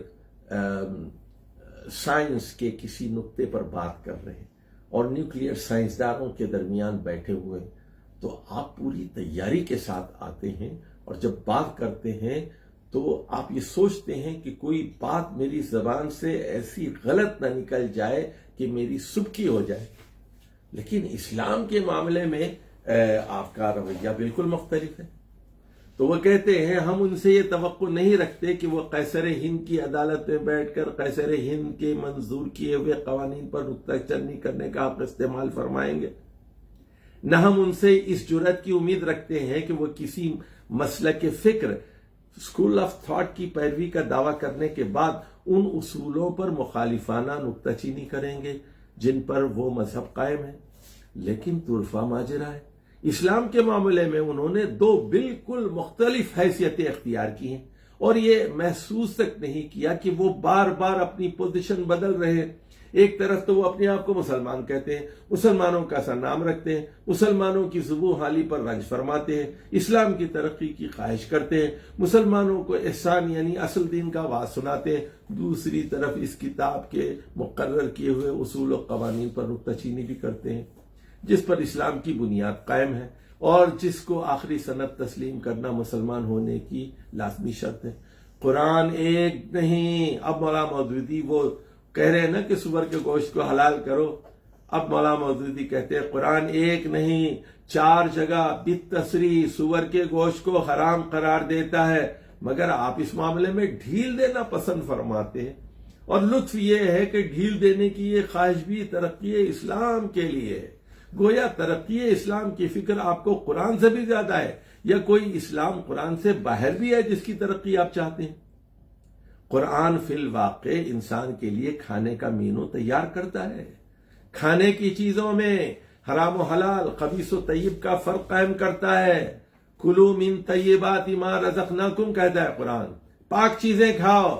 سائنس کے کسی نقطے پر بات کر رہے ہیں اور نیوکلیئر سائنسدانوں کے درمیان بیٹھے ہوئے، تو آپ پوری تیاری کے ساتھ آتے ہیں اور جب بات کرتے ہیں تو آپ یہ سوچتے ہیں کہ کوئی بات میری زبان سے ایسی غلط نہ نکل جائے کہ میری سبکی ہو جائے. لیکن اسلام کے معاملے میں آپ کا رویہ بالکل مختلف ہے. تو وہ کہتے ہیں ہم ان سے یہ توقع نہیں رکھتے کہ وہ قیصر ہند کی عدالت میں بیٹھ کر قیصر ہند کے منظور کیے ہوئے قوانین پر نکتہ چینی کرنے کا حق استعمال فرمائیں گے. نہ ہم ان سے اس جرأت کی امید رکھتے ہیں کہ وہ کسی مسلک فکر اسکول آف تھاٹ کی پیروی کا دعویٰ کرنے کے بعد ان اصولوں پر مخالفانہ نکتہ چینی کریں گے جن پر وہ مذہب قائم ہے. لیکن طرفہ ماجرا ہے، اسلام کے معاملے میں انہوں نے دو بالکل مختلف حیثیتیں اختیار کی ہیں اور یہ محسوس تک نہیں کیا کہ وہ بار بار اپنی پوزیشن بدل رہے ہیں. ایک طرف تو وہ اپنے آپ کو مسلمان کہتے ہیں، مسلمانوں کا سا نام رکھتے ہیں، مسلمانوں کی ذبح حالی پر رنج فرماتے ہیں، اسلام کی ترقی کی خواہش کرتے ہیں، مسلمانوں کو احسان یعنی اصل دین کا واعظ سناتے ہیں. دوسری طرف اس کتاب کے مقرر کیے ہوئے اصول و قوانین پر نکتہ چینی بھی کرتے ہیں جس پر اسلام کی بنیاد قائم ہے اور جس کو آخری سند تسلیم کرنا مسلمان ہونے کی لازمی شرط ہے. قرآن ایک نہیں. اب مولانا مودودی وہ کہہ رہے ہیں نا کہ سور کے گوشت کو حلال کرو، اب مولانا مودودی کہتے ہیں قرآن ایک نہیں، 4 جگہ بالتصریح سور کے گوشت کو حرام قرار دیتا ہے، مگر آپ اس معاملے میں ڈھیل دینا پسند فرماتے ہیں. اور لطف یہ ہے کہ ڈھیل دینے کی یہ خواہش بھی ترقی اسلام کے لیے ہے. گویا ترقی اسلام کی فکر آپ کو قرآن سے بھی زیادہ ہے، یا کوئی اسلام قرآن سے باہر بھی ہے جس کی ترقی آپ چاہتے ہیں. قرآن فی الواقع انسان کے لیے کھانے کا مینو تیار کرتا ہے. کھانے کی چیزوں میں حرام و حلال، خبیث و طیب کا فرق قائم کرتا ہے. کلوا من طیبات ما رزقناکم کہتا ہے قرآن، پاک چیزیں کھاؤ.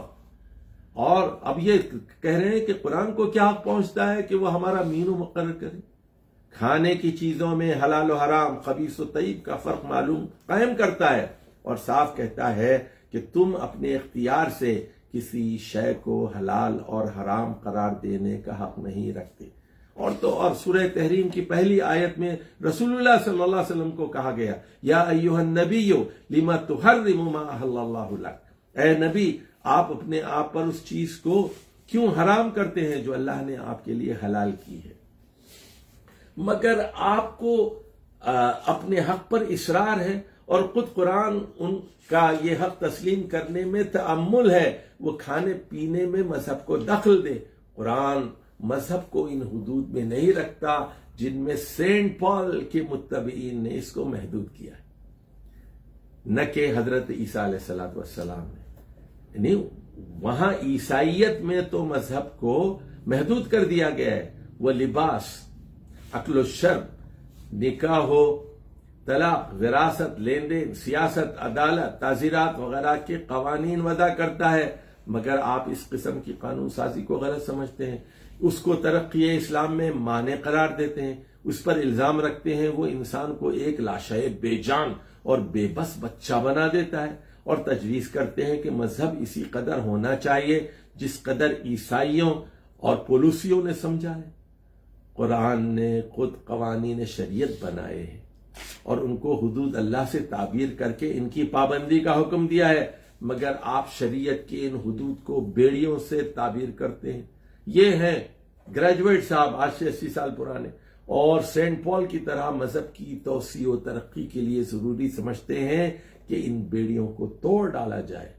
اور اب یہ کہہ رہے ہیں کہ قرآن کو کیا حق پہنچتا ہے کہ وہ ہمارا مینو مقرر کرے. کھانے کی چیزوں میں حلال و حرام، خبیث و طیب کا فرق معلوم قائم کرتا ہے اور صاف کہتا ہے کہ تم اپنے اختیار سے کسی شے کو حلال اور حرام قرار دینے کا حق نہیں رکھتے. اور سورہ تحریم کی پہلی آیت میں رسول اللہ صلی اللہ علیہ وسلم کو کہا گیا یا ایھا النبی لما تحرم ما احل اللہ لک، اے نبی آپ اپنے آپ پر اس چیز کو کیوں حرام کرتے ہیں جو اللہ نے آپ کے لیے حلال کی ہے. مگر آپ کو اپنے حق پر اصرار ہے اور خود قرآن ان کا یہ حق تسلیم کرنے میں تأمل ہے، وہ کھانے پینے میں مذہب کو دخل دے. قرآن مذہب کو ان حدود میں نہیں رکھتا جن میں سینٹ پال کے متبعین نے اس کو محدود کیا ہے، نہ کہ حضرت عیسیٰ علیہ السلام نے. یعنی وہاں عیسائیت میں تو مذہب کو محدود کر دیا گیا ہے. وہ لباس، اکل و شرب، نکاح ہو، طلاق، وراثت، لین دین، سیاست، عدالت، تعزیرات وغیرہ کے قوانین وضع کرتا ہے. مگر آپ اس قسم کی قانون سازی کو غلط سمجھتے ہیں، اس کو ترقی اسلام میں مانع قرار دیتے ہیں، اس پر الزام رکھتے ہیں وہ انسان کو ایک لاشعِ بے جان اور بے بس بچہ بنا دیتا ہے، اور تجویز کرتے ہیں کہ مذہب اسی قدر ہونا چاہیے جس قدر عیسائیوں اور پولوسیوں نے سمجھا ہے. قرآن نے خود قوانین شریعت بنائے ہیں اور ان کو حدود اللہ سے تعبیر کر کے ان کی پابندی کا حکم دیا ہے، مگر آپ شریعت کے ان حدود کو بیڑیوں سے تعبیر کرتے ہیں. یہ ہیں گریجویٹ صاحب آج سے 80 سال پرانے، اور سینٹ پال کی طرح مذہب کی توسیع و ترقی کے لیے ضروری سمجھتے ہیں کہ ان بیڑیوں کو توڑ ڈالا جائے.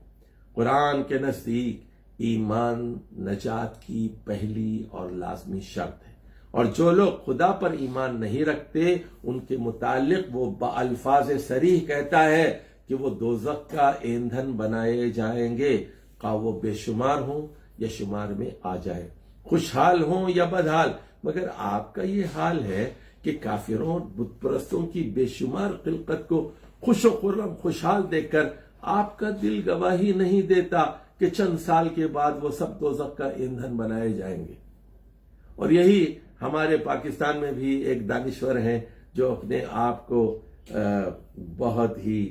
قرآن کے نزدیک ایمان نجات کی پہلی اور لازمی شرط ہے، اور جو لوگ خدا پر ایمان نہیں رکھتے ان کے متعلق وہ بالفاظ صریح کہتا ہے کہ وہ دوزخ کا ایندھن بنائے جائیں گے، خواہ وہ بے شمار ہوں یا شمار میں آ جائے. خوشحال ہوں یا بدحال، مگر آپ کا یہ حال ہے کہ کافروں اور بت پرستوں کی بے شمار خلقت کو خوش و خرم خوشحال دیکھ کر آپ کا دل گواہی نہیں دیتا کہ چند سال کے بعد وہ سب دوزخ کا ایندھن بنائے جائیں گے۔ اور یہی ہمارے پاکستان میں بھی ایک دانشور ہیں جو اپنے آپ کو بہت ہی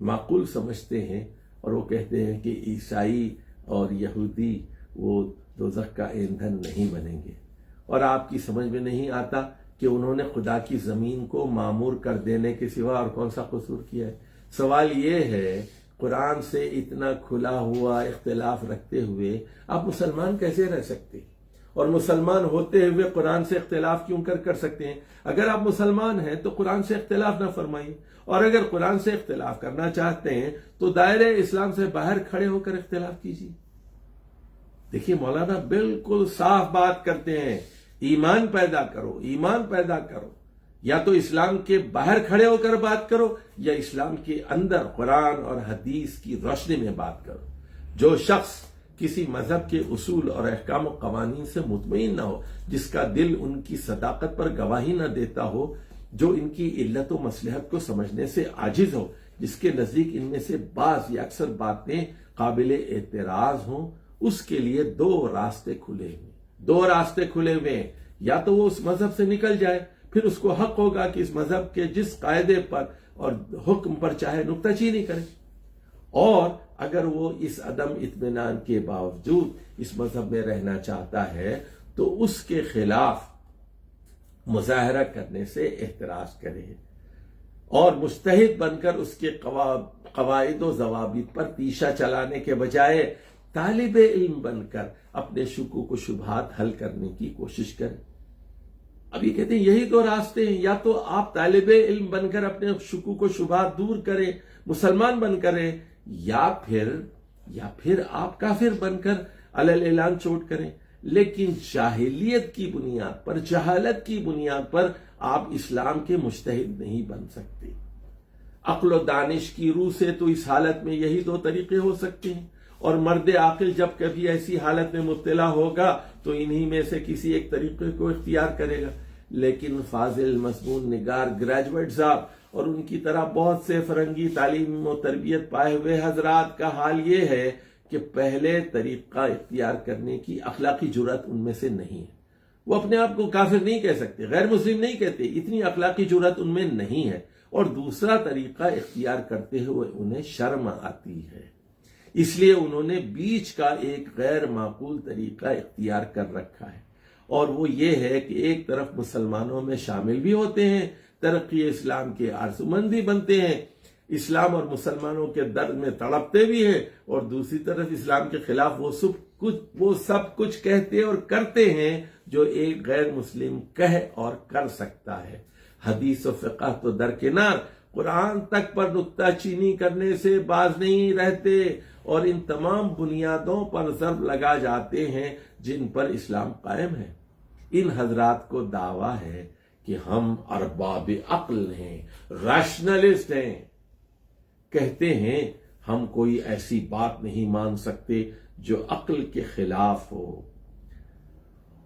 معقول سمجھتے ہیں، اور وہ کہتے ہیں کہ عیسائی اور یہودی وہ دوزخ کا ایندھن نہیں بنیں گے، اور آپ کی سمجھ میں نہیں آتا کہ انہوں نے خدا کی زمین کو معمور کر دینے کے سوا اور کون سا قصور کیا ہے۔ سوال یہ ہے، قرآن سے اتنا کھلا ہوا اختلاف رکھتے ہوئے آپ مسلمان کیسے رہ سکتے، اور مسلمان ہوتے ہوئے قرآن سے اختلاف کیوں کر سکتے ہیں؟ اگر آپ مسلمان ہیں تو قرآن سے اختلاف نہ فرمائیے، اور اگر قرآن سے اختلاف کرنا چاہتے ہیں تو دائرہ اسلام سے باہر کھڑے ہو کر اختلاف کیجیے۔ دیکھیے مولانا بالکل صاف بات کرتے ہیں، ایمان پیدا کرو، ایمان پیدا کرو، یا تو اسلام کے باہر کھڑے ہو کر بات کرو یا اسلام کے اندر قرآن اور حدیث کی روشنی میں بات کرو۔ جو شخص کسی مذہب کے اصول اور احکام و قوانین سے مطمئن نہ ہو، جس کا دل ان کی صداقت پر گواہی نہ دیتا ہو، جو ان کی علت و مصلحت کو سمجھنے سے عاجز ہو، جس کے نزدیک ان میں سے بعض یا اکثر باتیں قابل اعتراض ہوں، اس کے لیے دو راستے کھلے ہوئے ہیں۔ یا تو وہ اس مذہب سے نکل جائے، پھر اس کو حق ہوگا کہ اس مذہب کے جس قاعدے پر اور حکم پر چاہے نکتہ چینی کرے، اور اگر وہ اس عدم اطمینان کے باوجود اس مذہب میں رہنا چاہتا ہے تو اس کے خلاف مظاہرہ کرنے سے احتراز کرے، اور مجتہد بن کر اس کے قواعد و ضوابط پر تیشہ چلانے کے بجائے طالب علم بن کر اپنے شکوک و شبہات حل کرنے کی کوشش کرے۔ اب یہ کہتے ہیں یہی دو راستے ہیں، یا تو آپ طالب علم بن کر اپنے شکوک و شبہات دور کریں، مسلمان بن کریں، یا پھر آپ کافر بن کر علی اعلان چوٹ کریں۔ لیکن جاہلیت کی بنیاد پر، جہالت کی بنیاد پر آپ اسلام کے مجتہد نہیں بن سکتے۔ عقل و دانش کی روح سے تو اس حالت میں یہی دو طریقے ہو سکتے ہیں، اور مرد عاقل جب کبھی ایسی حالت میں مبتلا ہوگا تو انہی میں سے کسی ایک طریقے کو اختیار کرے گا۔ لیکن فاضل مضمون نگار گریجویٹ صاحب اور ان کی طرح بہت سے فرنگی تعلیم و تربیت پائے ہوئے حضرات کا حال یہ ہے کہ پہلے طریقہ اختیار کرنے کی اخلاقی جرأت ان میں سے نہیں ہے۔ وہ اپنے آپ کو کافر نہیں کہہ سکتے، غیر مسلم نہیں کہتے، اتنی اخلاقی جرأت ان میں نہیں ہے، اور دوسرا طریقہ اختیار کرتے ہوئے انہیں شرم آتی ہے، اس لیے انہوں نے بیچ کا ایک غیر معقول طریقہ اختیار کر رکھا ہے، اور وہ یہ ہے کہ ایک طرف مسلمانوں میں شامل بھی ہوتے ہیں، ترقی اسلام کے آرزومندی بنتے ہیں، اسلام اور مسلمانوں کے درد میں تڑپتے بھی ہیں، اور دوسری طرف اسلام کے خلاف وہ سب کچھ کہتے اور کرتے ہیں جو ایک غیر مسلم کہہ اور کر سکتا ہے۔ حدیث و فقہ تو درکنار، قرآن تک پر نکتہ چینی کرنے سے باز نہیں رہتے، اور ان تمام بنیادوں پر ضرب لگا جاتے ہیں جن پر اسلام قائم ہے۔ ان حضرات کو دعویٰ ہے کہ ہم ارباب عقل ہیں، ریشنلسٹ ہیں، کہتے ہیں ہم کوئی ایسی بات نہیں مان سکتے جو عقل کے خلاف ہو،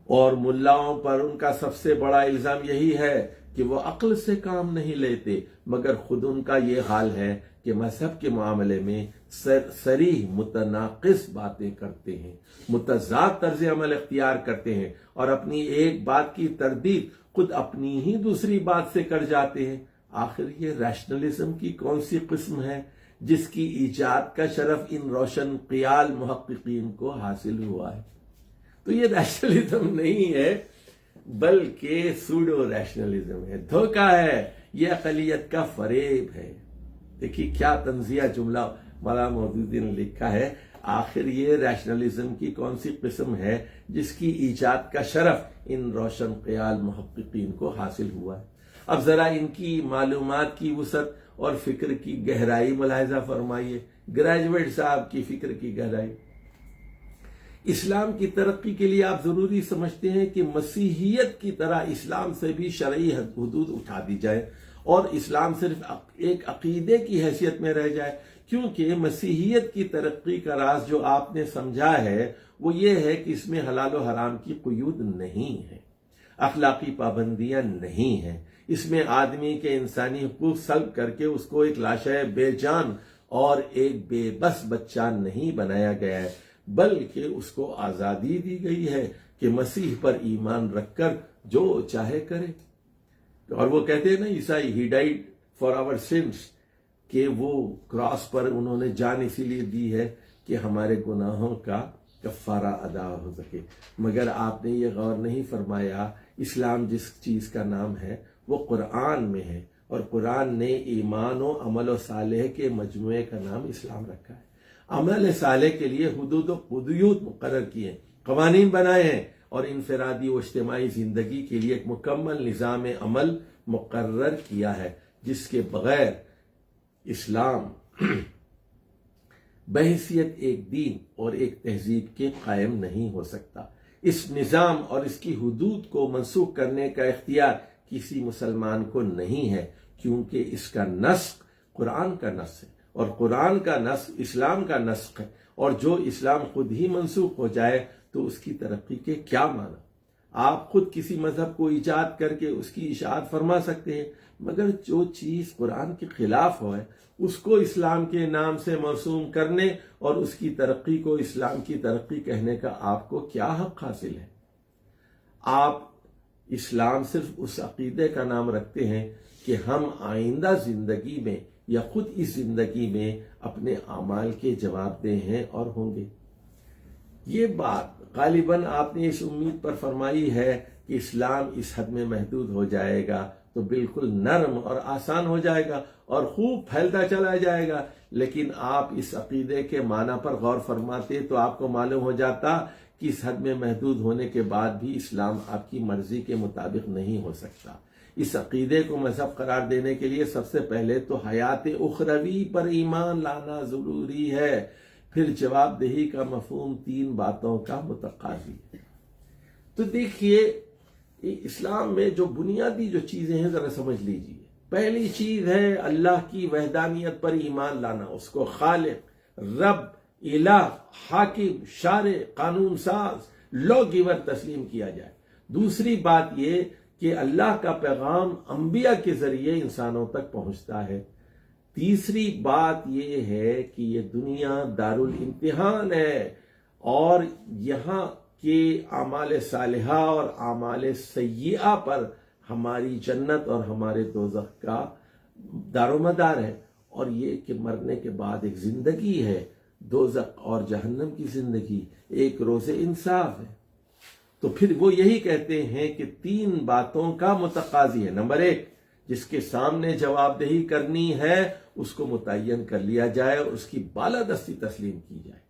اور ملاؤں پر ان کا سب سے بڑا الزام یہی ہے کہ وہ عقل سے کام نہیں لیتے، مگر خود ان کا یہ حال ہے کہ مذہب کے معاملے میں صریح متناقض باتیں کرتے ہیں، متضاد طرز عمل اختیار کرتے ہیں، اور اپنی ایک بات کی تردید خود اپنی ہی دوسری بات سے کر جاتے ہیں۔ آخر یہ ریشنلزم کی کون سی قسم ہے جس کی ایجاد کا شرف ان روشن خیال محققین کو حاصل ہوا ہے؟ تو یہ ریشنلزم نہیں ہے بلکہ سوڈو ریشنلزم ہے، دھوکہ ہے، یہ اقلیت کا فریب ہے۔ دیکھیے کیا تنزیہ جملہ مولانا مودودی نے لکھا ہے، آخر یہ ریشنلزم کی کون سی قسم ہے جس کی ایجاد کا شرف ان روشن خیال محققین کو حاصل ہوا ہے؟ اب ذرا ان کی معلومات کی وسعت اور فکر کی گہرائی ملاحظہ فرمائیے، گریجویٹ صاحب کی فکر کی گہرائی۔ اسلام کی ترقی کے لیے آپ ضروری سمجھتے ہیں کہ مسیحیت کی طرح اسلام سے بھی شرعی حدود اٹھا دی جائے اور اسلام صرف ایک عقیدے کی حیثیت میں رہ جائے، کیونکہ مسیحیت کی ترقی کا راز جو آپ نے سمجھا ہے وہ یہ ہے کہ اس میں حلال و حرام کی قیود نہیں ہے، اخلاقی پابندیاں نہیں ہیں، اس میں آدمی کے انسانی حقوق سلب کر کے اس کو ایک لاشے بے جان اور ایک بے بس بچہ نہیں بنایا گیا ہے، بلکہ اس کو آزادی دی گئی ہے کہ مسیح پر ایمان رکھ کر جو چاہے کرے۔ اور وہ کہتے ہیں نا عیسائی، he died for our sins, کہ وہ کراس پر انہوں نے جان اسی لیے دی ہے کہ ہمارے گناہوں کا کفارہ ادا ہو سکے۔ مگر آپ نے یہ غور نہیں فرمایا، اسلام جس چیز کا نام ہے وہ قرآن میں ہے، اور قرآن نے ایمان و عمل و صالح کے مجموعے کا نام اسلام رکھا ہے۔ عمل صالح کے لیے حدود و قدوت مقرر کیے ہیں، قوانین بنائے ہیں، اور انفرادی و اجتماعی زندگی کے لیے ایک مکمل نظام عمل مقرر کیا ہے، جس کے بغیر اسلام بحیثیت ایک دین اور ایک تہذیب کے قائم نہیں ہو سکتا۔ اس نظام اور اس کی حدود کو منسوخ کرنے کا اختیار کسی مسلمان کو نہیں ہے، کیونکہ اس کا نسخ قرآن کا نسخ ہے، اور قرآن کا نسخ اسلام کا نسخ ہے، اور جو اسلام خود ہی منسوخ ہو جائے تو اس کی ترقی کے کیا معنی؟ آپ خود کسی مذہب کو ایجاد کر کے اس کی اشاعت فرما سکتے ہیں، مگر جو چیز قرآن کے خلاف ہو ہے اس کو اسلام کے نام سے مرسوم کرنے اور اس کی ترقی کو اسلام کی ترقی کہنے کا آپ کو کیا حق حاصل ہے؟ آپ اسلام صرف اس عقیدے کا نام رکھتے ہیں کہ ہم آئندہ زندگی میں یا خود اس زندگی میں اپنے اعمال کے جواب دہ ہیں اور ہوں گے۔ یہ بات غالباً آپ نے اس امید پر فرمائی ہے کہ اسلام اس حد میں محدود ہو جائے گا تو بالکل نرم اور آسان ہو جائے گا اور خوب پھیلتا چلا جائے گا، لیکن آپ اس عقیدے کے معنی پر غور فرماتے تو آپ کو معلوم ہو جاتا کہ اس حد میں محدود ہونے کے بعد بھی اسلام آپ کی مرضی کے مطابق نہیں ہو سکتا۔ اس عقیدے کو مذہب قرار دینے کے لیے سب سے پہلے تو حیات اخروی پر ایمان لانا ضروری ہے، پھر جواب دہی کا مفہوم 3 باتوں کا متقاضی ہے۔ تو دیکھیے اسلام میں جو بنیادی جو چیزیں ہیں ذرا سمجھ لیجیے۔ پہلی چیز ہے اللہ کی وحدانیت پر ایمان لانا، اس کو خالق، رب، الہ، حاکم، شارع، قانون ساز، لا گیور تسلیم کیا جائے۔ دوسری بات یہ کہ اللہ کا پیغام انبیاء کے ذریعے انسانوں تک پہنچتا ہے۔ تیسری بات یہ ہے کہ یہ دنیا دارالامتحان ہے، اور یہاں کے اعمال صالحہ اور اعمال سیئہ پر ہماری جنت اور ہمارے دوزخ کا دار و مدار ہے، اور یہ کہ مرنے کے بعد ایک زندگی ہے، دوزخ اور جہنم کی زندگی، ایک روز انصاف ہے۔ تو پھر وہ یہی کہتے ہیں کہ 3 باتوں کا متقاضی ہے۔ نمبر 1، جس کے سامنے جواب دہی کرنی ہے اس کو متعین کر لیا جائے اور اس کی بالادستی تسلیم کی جائے۔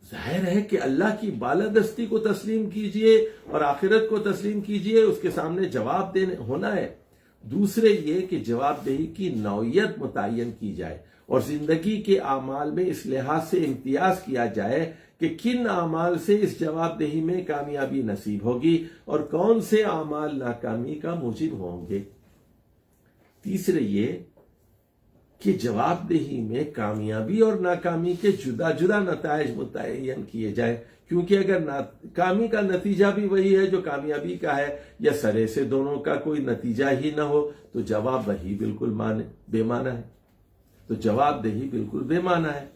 ظاہر ہے کہ اللہ کی بالادستی کو تسلیم کیجئے اور آخرت کو تسلیم کیجئے، اس کے سامنے جواب دینے ہونا ہے۔ دوسرے یہ کہ جواب دہی کی نوعیت متعین کی جائے اور زندگی کے اعمال میں اس لحاظ سے امتیاز کیا جائے کہ کن اعمال سے اس جواب دہی میں کامیابی نصیب ہوگی اور کون سے اعمال ناکامی کا موجب ہوں گے۔ تیسرے یہ کہ جواب دہی میں کامیابی اور ناکامی کے جدا جدا نتائج متعین کیے جائیں، کیونکہ اگر ناکامی کا نتیجہ بھی وہی ہے جو کامیابی کا ہے، یا سرے سے دونوں کا کوئی نتیجہ ہی نہ ہو، تو جواب وہی بالکل بے معنی ہے، تو جواب دہی بالکل بے معنی ہے۔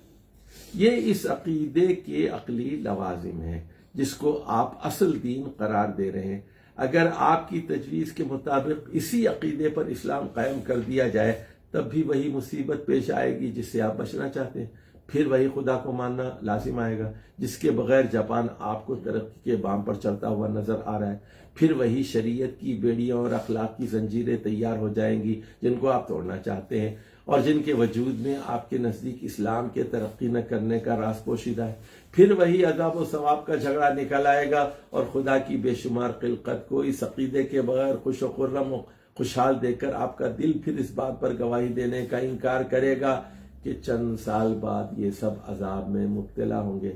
یہ اس عقیدے کے عقلی لوازم ہیں جس کو آپ اصل دین قرار دے رہے ہیں۔ اگر آپ کی تجویز کے مطابق اسی عقیدے پر اسلام قائم کر دیا جائے تب بھی وہی مصیبت پیش آئے گی جس سے آپ بچنا چاہتے ہیں، پھر وہی خدا کو ماننا لازم آئے گا جس کے بغیر جاپان آپ کو ترقی کے بام پر چلتا ہوا نظر آ رہا ہے، پھر وہی شریعت کی بیڑیاں اور اخلاق کی زنجیریں تیار ہو جائیں گی جن کو آپ توڑنا چاہتے ہیں اور جن کے وجود میں آپ کے نزدیک اسلام کے ترقی نہ کرنے کا راز پوشیدہ ہے، پھر وہی عذاب و ثواب کا جھگڑا نکل آئے گا اور خدا کی بے شمار خلقت کو اس عقیدے کے بغیر خوش و خرم و خوشحال دے کر آپ کا دل پھر اس بات پر گواہی دینے کا انکار کرے گا کہ چند سال بعد یہ سب عذاب میں مبتلا ہوں گے۔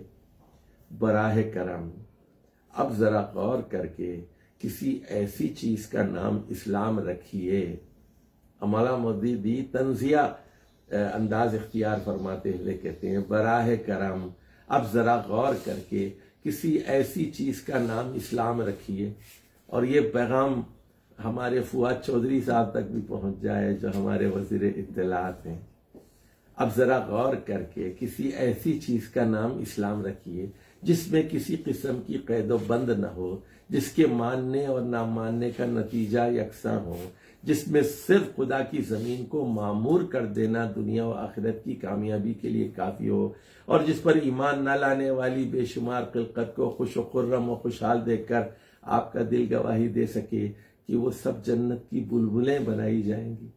براہ کرم اب ذرا غور کر کے کسی ایسی چیز کا نام اسلام رکھیے۔ امالہ مودودی طنزیہ انداز اختیار فرماتے ہوئے کہتے ہیں، براہ کرم اب ذرا غور کر کے کسی ایسی چیز کا نام اسلام رکھیے، اور یہ پیغام ہمارے فواد چودھری صاحب تک بھی پہنچ جائے جو ہمارے وزیر اطلاعات ہیں۔ اب ذرا غور کر کے کسی ایسی چیز کا نام اسلام رکھیے جس میں کسی قسم کی قید و بند نہ ہو، جس کے ماننے اور نہ ماننے کا نتیجہ یکساں ہو، جس میں صرف خدا کی زمین کو معمور کر دینا دنیا و آخرت کی کامیابی کے لیے کافی ہو، اور جس پر ایمان نہ لانے والی بے شمار خلقت کو خوش و خرم و خوشحال دیکھ کر آپ کا دل گواہی دے سکے کہ وہ سب جنت کی بلبلیں بنائی جائیں گی۔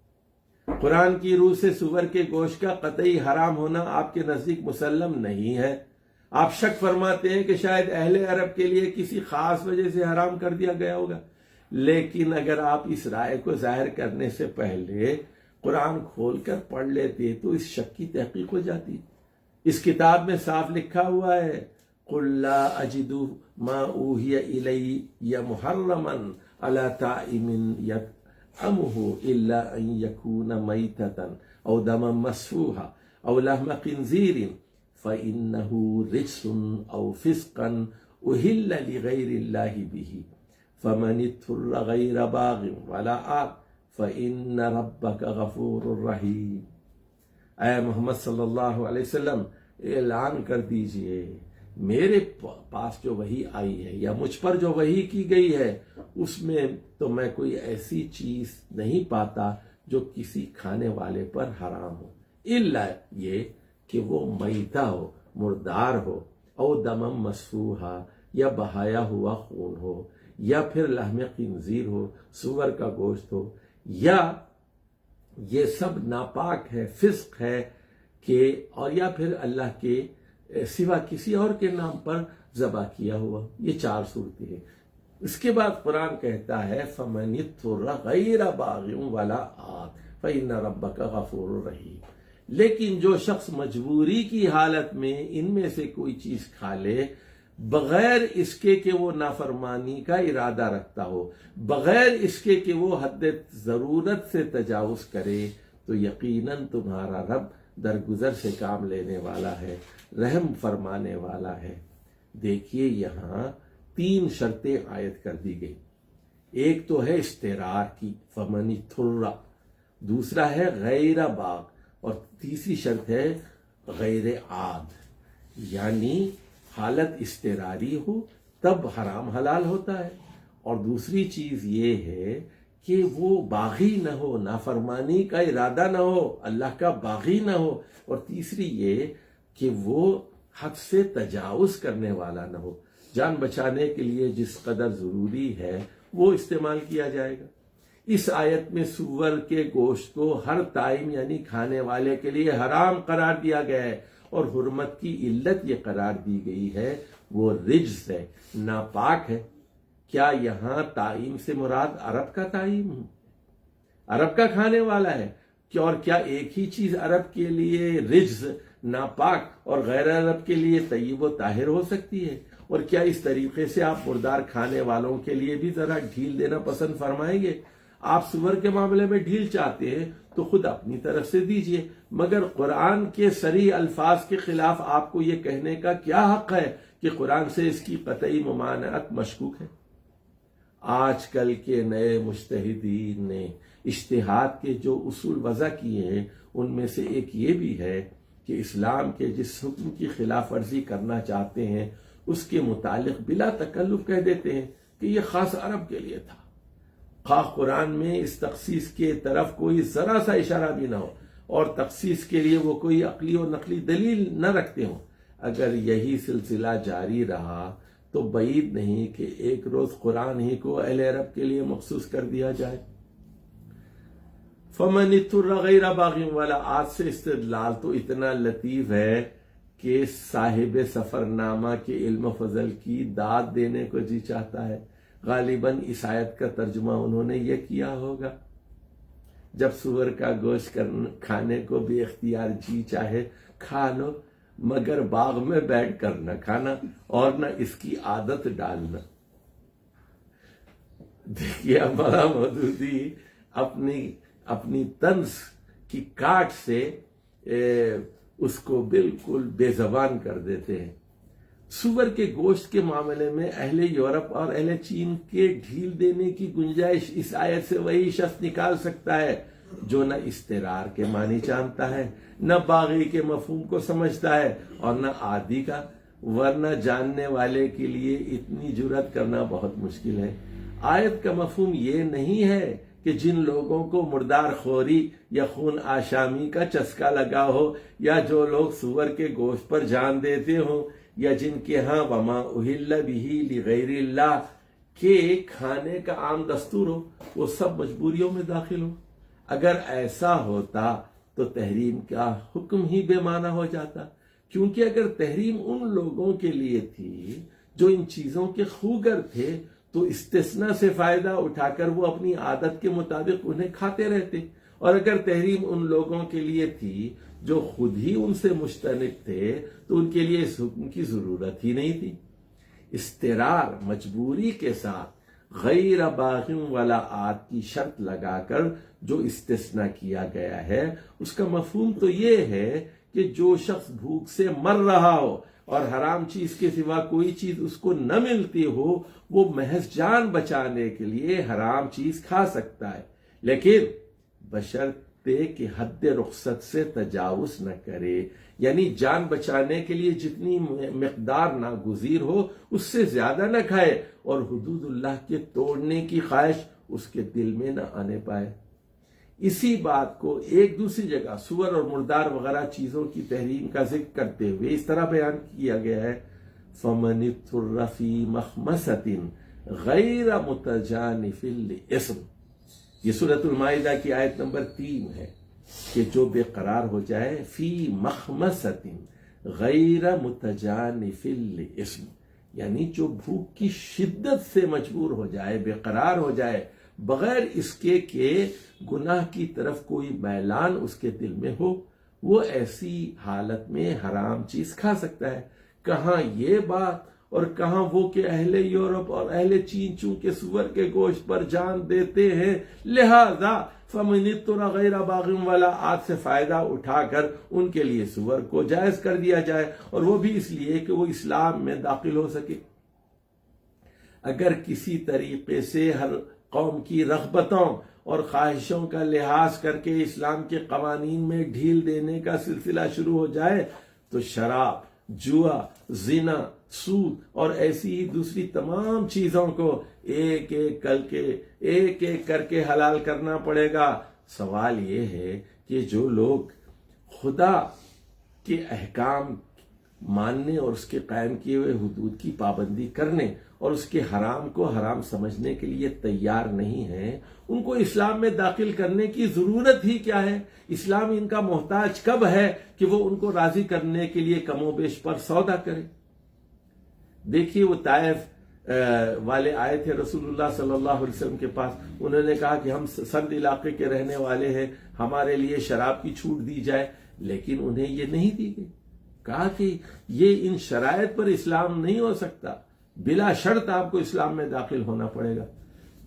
قرآن کی روح سے سور کے گوشت کا قطعی حرام ہونا آپ کے نزدیک مسلم نہیں ہے۔ آپ شک فرماتے ہیں کہ شاید اہل عرب کے لیے کسی خاص وجہ سے حرام کر دیا گیا ہوگا، لیکن اگر آپ اس رائے کو ظاہر کرنے سے پہلے قرآن کھول کر پڑھ لیتے تو اس شک کی تحقیق ہو جاتی۔ اس کتاب میں صاف لکھا ہوا ہے، قُلْ لَا أَجِدُ مَا أُوحِيَ إِلَيَّ مُحَرَّمًا عَلَىٰ طَاعِمٍ يَطْعَمُهُ إِلَّا أَن يَكُونَ مَيْتَةً أَوْ دَمًا مَّسْفُوحًا أَوْ لَحْمَ خِنزِيرٍ فَإِنَّهُ رِجْسٌ أَوْ فِسْقًا أُحِلَّ لِغَيْرِ اللَّهِ بِهِ فَمَنِ اضْطُرَّ غَيْرَ بَاغٍ وَلَا عَادٍ فَإِنَّ رَبَّكَ غَفُورٌ رَحِيمٌ۔ اے محمد صلی اللہ علیہ وسلم، اعلان کر دیجئے میرے پاس جو وحی آئی ہے یا مجھ پر جو وحی کی گئی ہے اس میں تو میں کوئی ایسی چیز نہیں پاتا جو کسی کھانے والے پر حرام ہو، الا یہ کہ وہ میتہ ہو، مردار ہو، او دمم مسفوحا یا بہایا ہوا خون ہو، یا پھر لحم خنزیر ہو، سور کا گوشت ہو، یا یہ سب ناپاک ہے، فسق ہے کہ اور یا پھر اللہ کے سوا کسی اور کے نام پر ذبح کیا ہوا۔ یہ چار صورتیں ہیں۔ اس کے بعد قرآن کہتا ہے فَمَنِ اضْطُرَّ غَيْرَ بَاغٍ وَلَا عَادٍ فَإِنَّ رَبَّكَ غَفُورٌ رَحِيمٌ۔ لیکن جو شخص مجبوری کی حالت میں ان میں سے کوئی چیز کھا لے بغیر اس کے کہ وہ نافرمانی کا ارادہ رکھتا ہو، بغیر اس کے کہ وہ حد ضرورت سے تجاوز کرے، تو یقیناً تمہارا رب درگزر سے کام لینے والا ہے، رحم فرمانے والا ہے۔ دیکھیے یہاں 3 شرطیں عائد کر دی گئی۔ ایک تو ہے استقرار کی، فمن اضطر، دوسرا ہے غیر باغ، اور تیسری شرط ہے غیر عاد، یعنی حالت استقراری ہو تب حرام حلال ہوتا ہے، اور دوسری چیز یہ ہے کہ وہ باغی نہ ہو، نافرمانی کا ارادہ نہ ہو، اللہ کا باغی نہ ہو، اور تیسری یہ کہ وہ حد سے تجاوز کرنے والا نہ ہو۔ جان بچانے کے لیے جس قدر ضروری ہے وہ استعمال کیا جائے گا۔ اس آیت میں سور کے گوشت کو ہر طائم یعنی کھانے والے کے لیے حرام قرار دیا گیا ہے، اور حرمت کی علت یہ قرار دی گئی ہے وہ رجس ہے، ناپاک ہے۔ کیا یہاں طائم سے مراد عرب کا طائم ہے؟ عرب کا کھانے والا ہے؟ اور کیا ایک ہی چیز عرب کے لیے رجس ناپاک اور غیر عرب کے لیے طیب و طاہر ہو سکتی ہے؟ اور کیا اس طریقے سے آپ مردار کھانے والوں کے لیے بھی ذرا ڈھیل دینا پسند فرمائیں گے؟ آپ سور کے معاملے میں ڈھیل چاہتے ہیں تو خود اپنی طرف سے دیجئے، مگر قرآن کے صریح الفاظ کے خلاف آپ کو یہ کہنے کا کیا حق ہے کہ قرآن سے اس کی قطعی ممانعت مشکوک ہے؟ آج کل کے نئے مجتہدین نے اجتہاد کے جو اصول وضع کیے ہیں ان میں سے ایک یہ بھی ہے کہ اسلام کے جس حکم کی خلاف ورزی کرنا چاہتے ہیں اس کے متعلق بلا تکلف کہہ دیتے ہیں کہ یہ خاص عرب کے لیے تھا، خواہ قرآن میں اس تخصیص کے طرف کوئی ذرا سا اشارہ بھی نہ ہو اور تخصیص کے لیے وہ کوئی عقلی و نقلی دلیل نہ رکھتے ہوں۔ اگر یہی سلسلہ جاری رہا تو بعید نہیں کہ ایک روز قرآن ہی کو اہل عرب کے لیے مخصوص کر دیا جائے۔ فَمَنِ اضْطُرَّ غَيْرَ بَاغٍ وَلَا عَادٍ سے استدلال تو اتنا لطیف ہے کہ صاحب سفر نامہ کے علم و فضل کی داد دینے کو جی چاہتا ہے۔ غالباً اس آیت کا ترجمہ انہوں نے یہ کیا ہوگا، جب سور کا گوشت کھانے کو بے اختیار جی چاہے کھا لو، مگر باغ میں بیٹھ کر نہ کھانا اور نہ اس کی عادت ڈالنا۔ دیکھیے ہمارا مودودی اپنی طنز کی کاٹ سے اس کو بالکل بے زبان کر دیتے ہیں۔ سور کے گوشت کے معاملے میں اہل یورپ اور اہل چین کے ڈھیل دینے کی گنجائش اس آیت سے وہی شخص نکال سکتا ہے جو نہ استرار کے معنی جانتا ہے، نہ باغی کے مفہوم کو سمجھتا ہے، اور نہ عادی کا، ورنہ جاننے والے کے لیے اتنی جرات کرنا بہت مشکل ہے۔ آیت کا مفہوم یہ نہیں ہے کہ جن لوگوں کو مردار خوری یا خون آشامی کا چسکا لگا ہو، یا جو لوگ سور کے گوشت پر جان دیتے ہوں، یا جن کے ہاں وما اہل بہ لغیر اللہ کے کھانے کا عام دستور ہو، وہ سب مجبوریوں میں داخل ہو۔ اگر ایسا ہوتا تو تحریم کا حکم ہی بے معنی ہو جاتا، کیونکہ اگر تحریم ان لوگوں کے لیے تھی جو ان چیزوں کے خوگر تھے تو استثناء سے فائدہ اٹھا کر وہ اپنی عادت کے مطابق انہیں کھاتے رہتے، اور اگر تحریم ان لوگوں کے لیے تھی جو خود ہی ان سے مشتنق تھے تو ان کے لیے اس حکم کی ضرورت ہی نہیں تھی۔ استرار، مجبوری کے ساتھ غیر باغ ولا عاد کی شرط لگا کر جو استثناء کیا گیا ہے، اس کا مفہوم تو یہ ہے کہ جو شخص بھوک سے مر رہا ہو اور حرام چیز کے سوا کوئی چیز اس کو نہ ملتی ہو، وہ محض جان بچانے کے لیے حرام چیز کھا سکتا ہے، لیکن بشرطے کہ حد رخصت سے تجاوز نہ کرے، یعنی جان بچانے کے لیے جتنی مقدار ناگزیر ہو اس سے زیادہ نہ کھائے، اور حدود اللہ کے توڑنے کی خواہش اس کے دل میں نہ آنے پائے۔ اسی بات کو ایک دوسری جگہ سور اور مردار وغیرہ چیزوں کی تحریم کا ذکر کرتے ہوئے اس طرح بیان کیا گیا ہے، فَمَنِ اضْطُرَّ فِي مَخْمَصَةٍ غَيْرَ مُتَجَانِفٍ لِإِثْمٍ، یہ سورۃ المائدہ کی آیت نمبر 3 ہے کہ جو بے قرار ہو جائے فی مخمصۃ غیر متجانف لاسم، یعنی جو بھوک کی شدت سے مجبور ہو جائے، بے قرار ہو جائے، بغیر اس کے کہ گناہ کی طرف کوئی میلان اس کے دل میں ہو، وہ ایسی حالت میں حرام چیز کھا سکتا ہے۔ کہاں یہ بات اور کہاں وہ کہ اہل یورپ اور اہل چین چونکہ سور کے گوشت پر جان دیتے ہیں، لہذا فَمَنِ اضْطُرَّ غَيْرَ بَاغٍ وَلَا عَادٍ سے فائدہ اٹھا کر ان کے لیے سور کو جائز کر دیا جائے، اور وہ بھی اس لیے کہ وہ اسلام میں داخل ہو سکے۔ اگر کسی طریقے سے ہر قوم کی رغبتوں اور خواہشوں کا لحاظ کر کے اسلام کے قوانین میں ڈھیل دینے کا سلسلہ شروع ہو جائے تو شراب، جوا، زنا، سود اور ایسی ہی دوسری تمام چیزوں کو ایک ایک کر کے حلال کرنا پڑے گا۔ سوال یہ ہے کہ جو لوگ خدا کے احکام ماننے اور اس کے قائم کیے ہوئے حدود کی پابندی کرنے اور اس کے حرام کو حرام سمجھنے کے لیے تیار نہیں ہیں، ان کو اسلام میں داخل کرنے کی ضرورت ہی کیا ہے؟ اسلام ان کا محتاج کب ہے کہ وہ ان کو راضی کرنے کے لیے کم و بیش پر سودا کرے؟ دیکھیے وہ طائف والے آئے تھے رسول اللہ صلی اللہ علیہ وسلم کے پاس، انہوں نے کہا کہ ہم سرد علاقے کے رہنے والے ہیں، ہمارے لیے شراب کی چھوٹ دی جائے، لیکن انہیں یہ نہیں دی گئی۔ کہا کہ یہ ان شرائط پر اسلام نہیں ہو سکتا، بلا شرط آپ کو اسلام میں داخل ہونا پڑے گا۔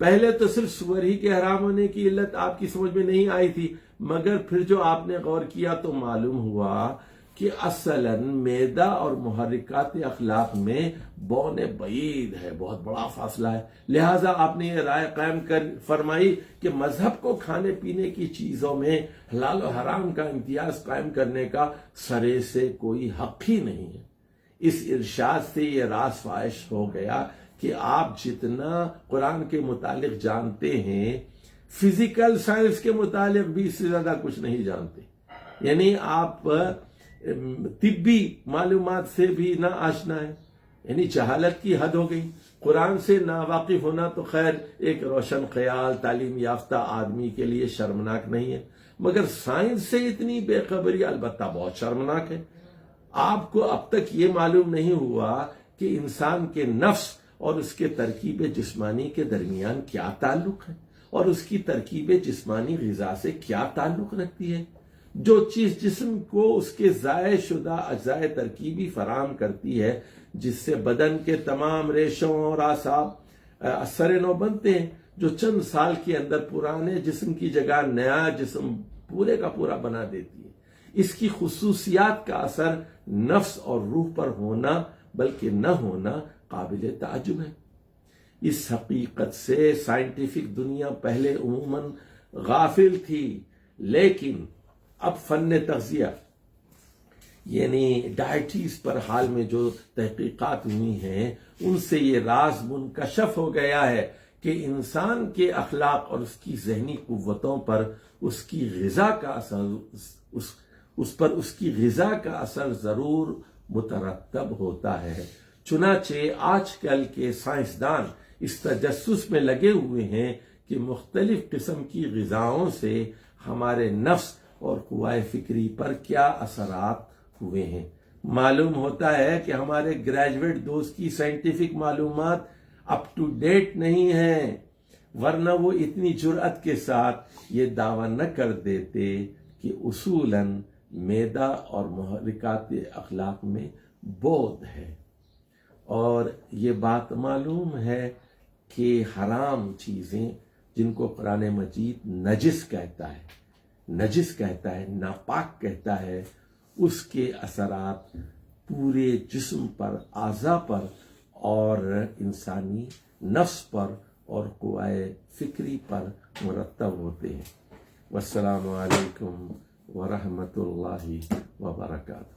پہلے تو صرف سور ہی کے حرام ہونے کی علت آپ کی سمجھ میں نہیں آئی تھی، مگر پھر جو آپ نے غور کیا تو معلوم ہوا کہ اصلاً میدہ اور محرکات اخلاق میں بون بعید ہے، بہت بڑا فاصلہ ہے۔ لہٰذا آپ نے یہ رائے قائم فرمائی کہ مذہب کو کھانے پینے کی چیزوں میں حلال و حرام کا امتیاز قائم کرنے کا سرے سے کوئی حق ہی نہیں ہے۔ اس ارشاد سے یہ راز فاحش ہو گیا کہ آپ جتنا قرآن کے متعلق جانتے ہیں، فزیکل سائنس کے متعلق بھی اس سے زیادہ کچھ نہیں جانتے، یعنی آپ طبی معلومات سے بھی نہ آشنا ہے، یعنی جہالت کی حد ہو گئی۔ قرآن سے ناواقف ہونا تو خیر ایک روشن خیال تعلیم یافتہ آدمی کے لیے شرمناک نہیں ہے، مگر سائنس سے اتنی بے خبری البتہ بہت شرمناک ہے۔ آپ کو اب تک یہ معلوم نہیں ہوا کہ انسان کے نفس اور اس کے ترکیب جسمانی کے درمیان کیا تعلق ہے، اور اس کی ترکیب جسمانی غذا سے کیا تعلق رکھتی ہے۔ جو چیز جسم کو اس کے ضائع شدہ اجزاء ترکیبی فراہم کرتی ہے، جس سے بدن کے تمام ریشوں اور اعصاب اثر نو بنتے ہیں، جو چند سال کے اندر پرانے جسم کی جگہ نیا جسم پورے کا پورا بنا دیتی ہے، اس کی خصوصیات کا اثر نفس اور روح پر ہونا بلکہ نہ ہونا قابل تعجب ہے۔ اس حقیقت سے سائنٹیفک دنیا پہلے عموماً غافل تھی، لیکن اب فن تغذیہ یعنی ڈائٹیز پر حال میں جو تحقیقات ہوئی ہیں ان سے یہ راز منکشف ہو گیا ہے کہ انسان کے اخلاق اور اس کی ذہنی قوتوں پر اس کی غذا کا اثر ضرور مترتب ہوتا ہے۔ چنانچہ آج کل کے سائنسدان اس تجسس میں لگے ہوئے ہیں کہ مختلف قسم کی غذاؤں سے ہمارے نفس اور قوائے فکری پر کیا اثرات ہوئے ہیں۔ معلوم ہوتا ہے کہ ہمارے گریجویٹ دوست کی سائنٹیفک معلومات اپ ٹو ڈیٹ نہیں ہیں، ورنہ وہ اتنی جرأت کے ساتھ یہ دعویٰ نہ کر دیتے کہ اصولاً معدہ اور محرکات اخلاق میں بود ہے، اور یہ بات معلوم ہے کہ حرام چیزیں جن کو قرآن مجید نجس کہتا ہے، ناپاک کہتا ہے، اس کے اثرات پورے جسم پر، اعضاء پر اور انسانی نفس پر اور قوائے فکری پر مرتب ہوتے ہیں۔ والسلام علیکم ورحمۃ اللہ وبرکاتہ۔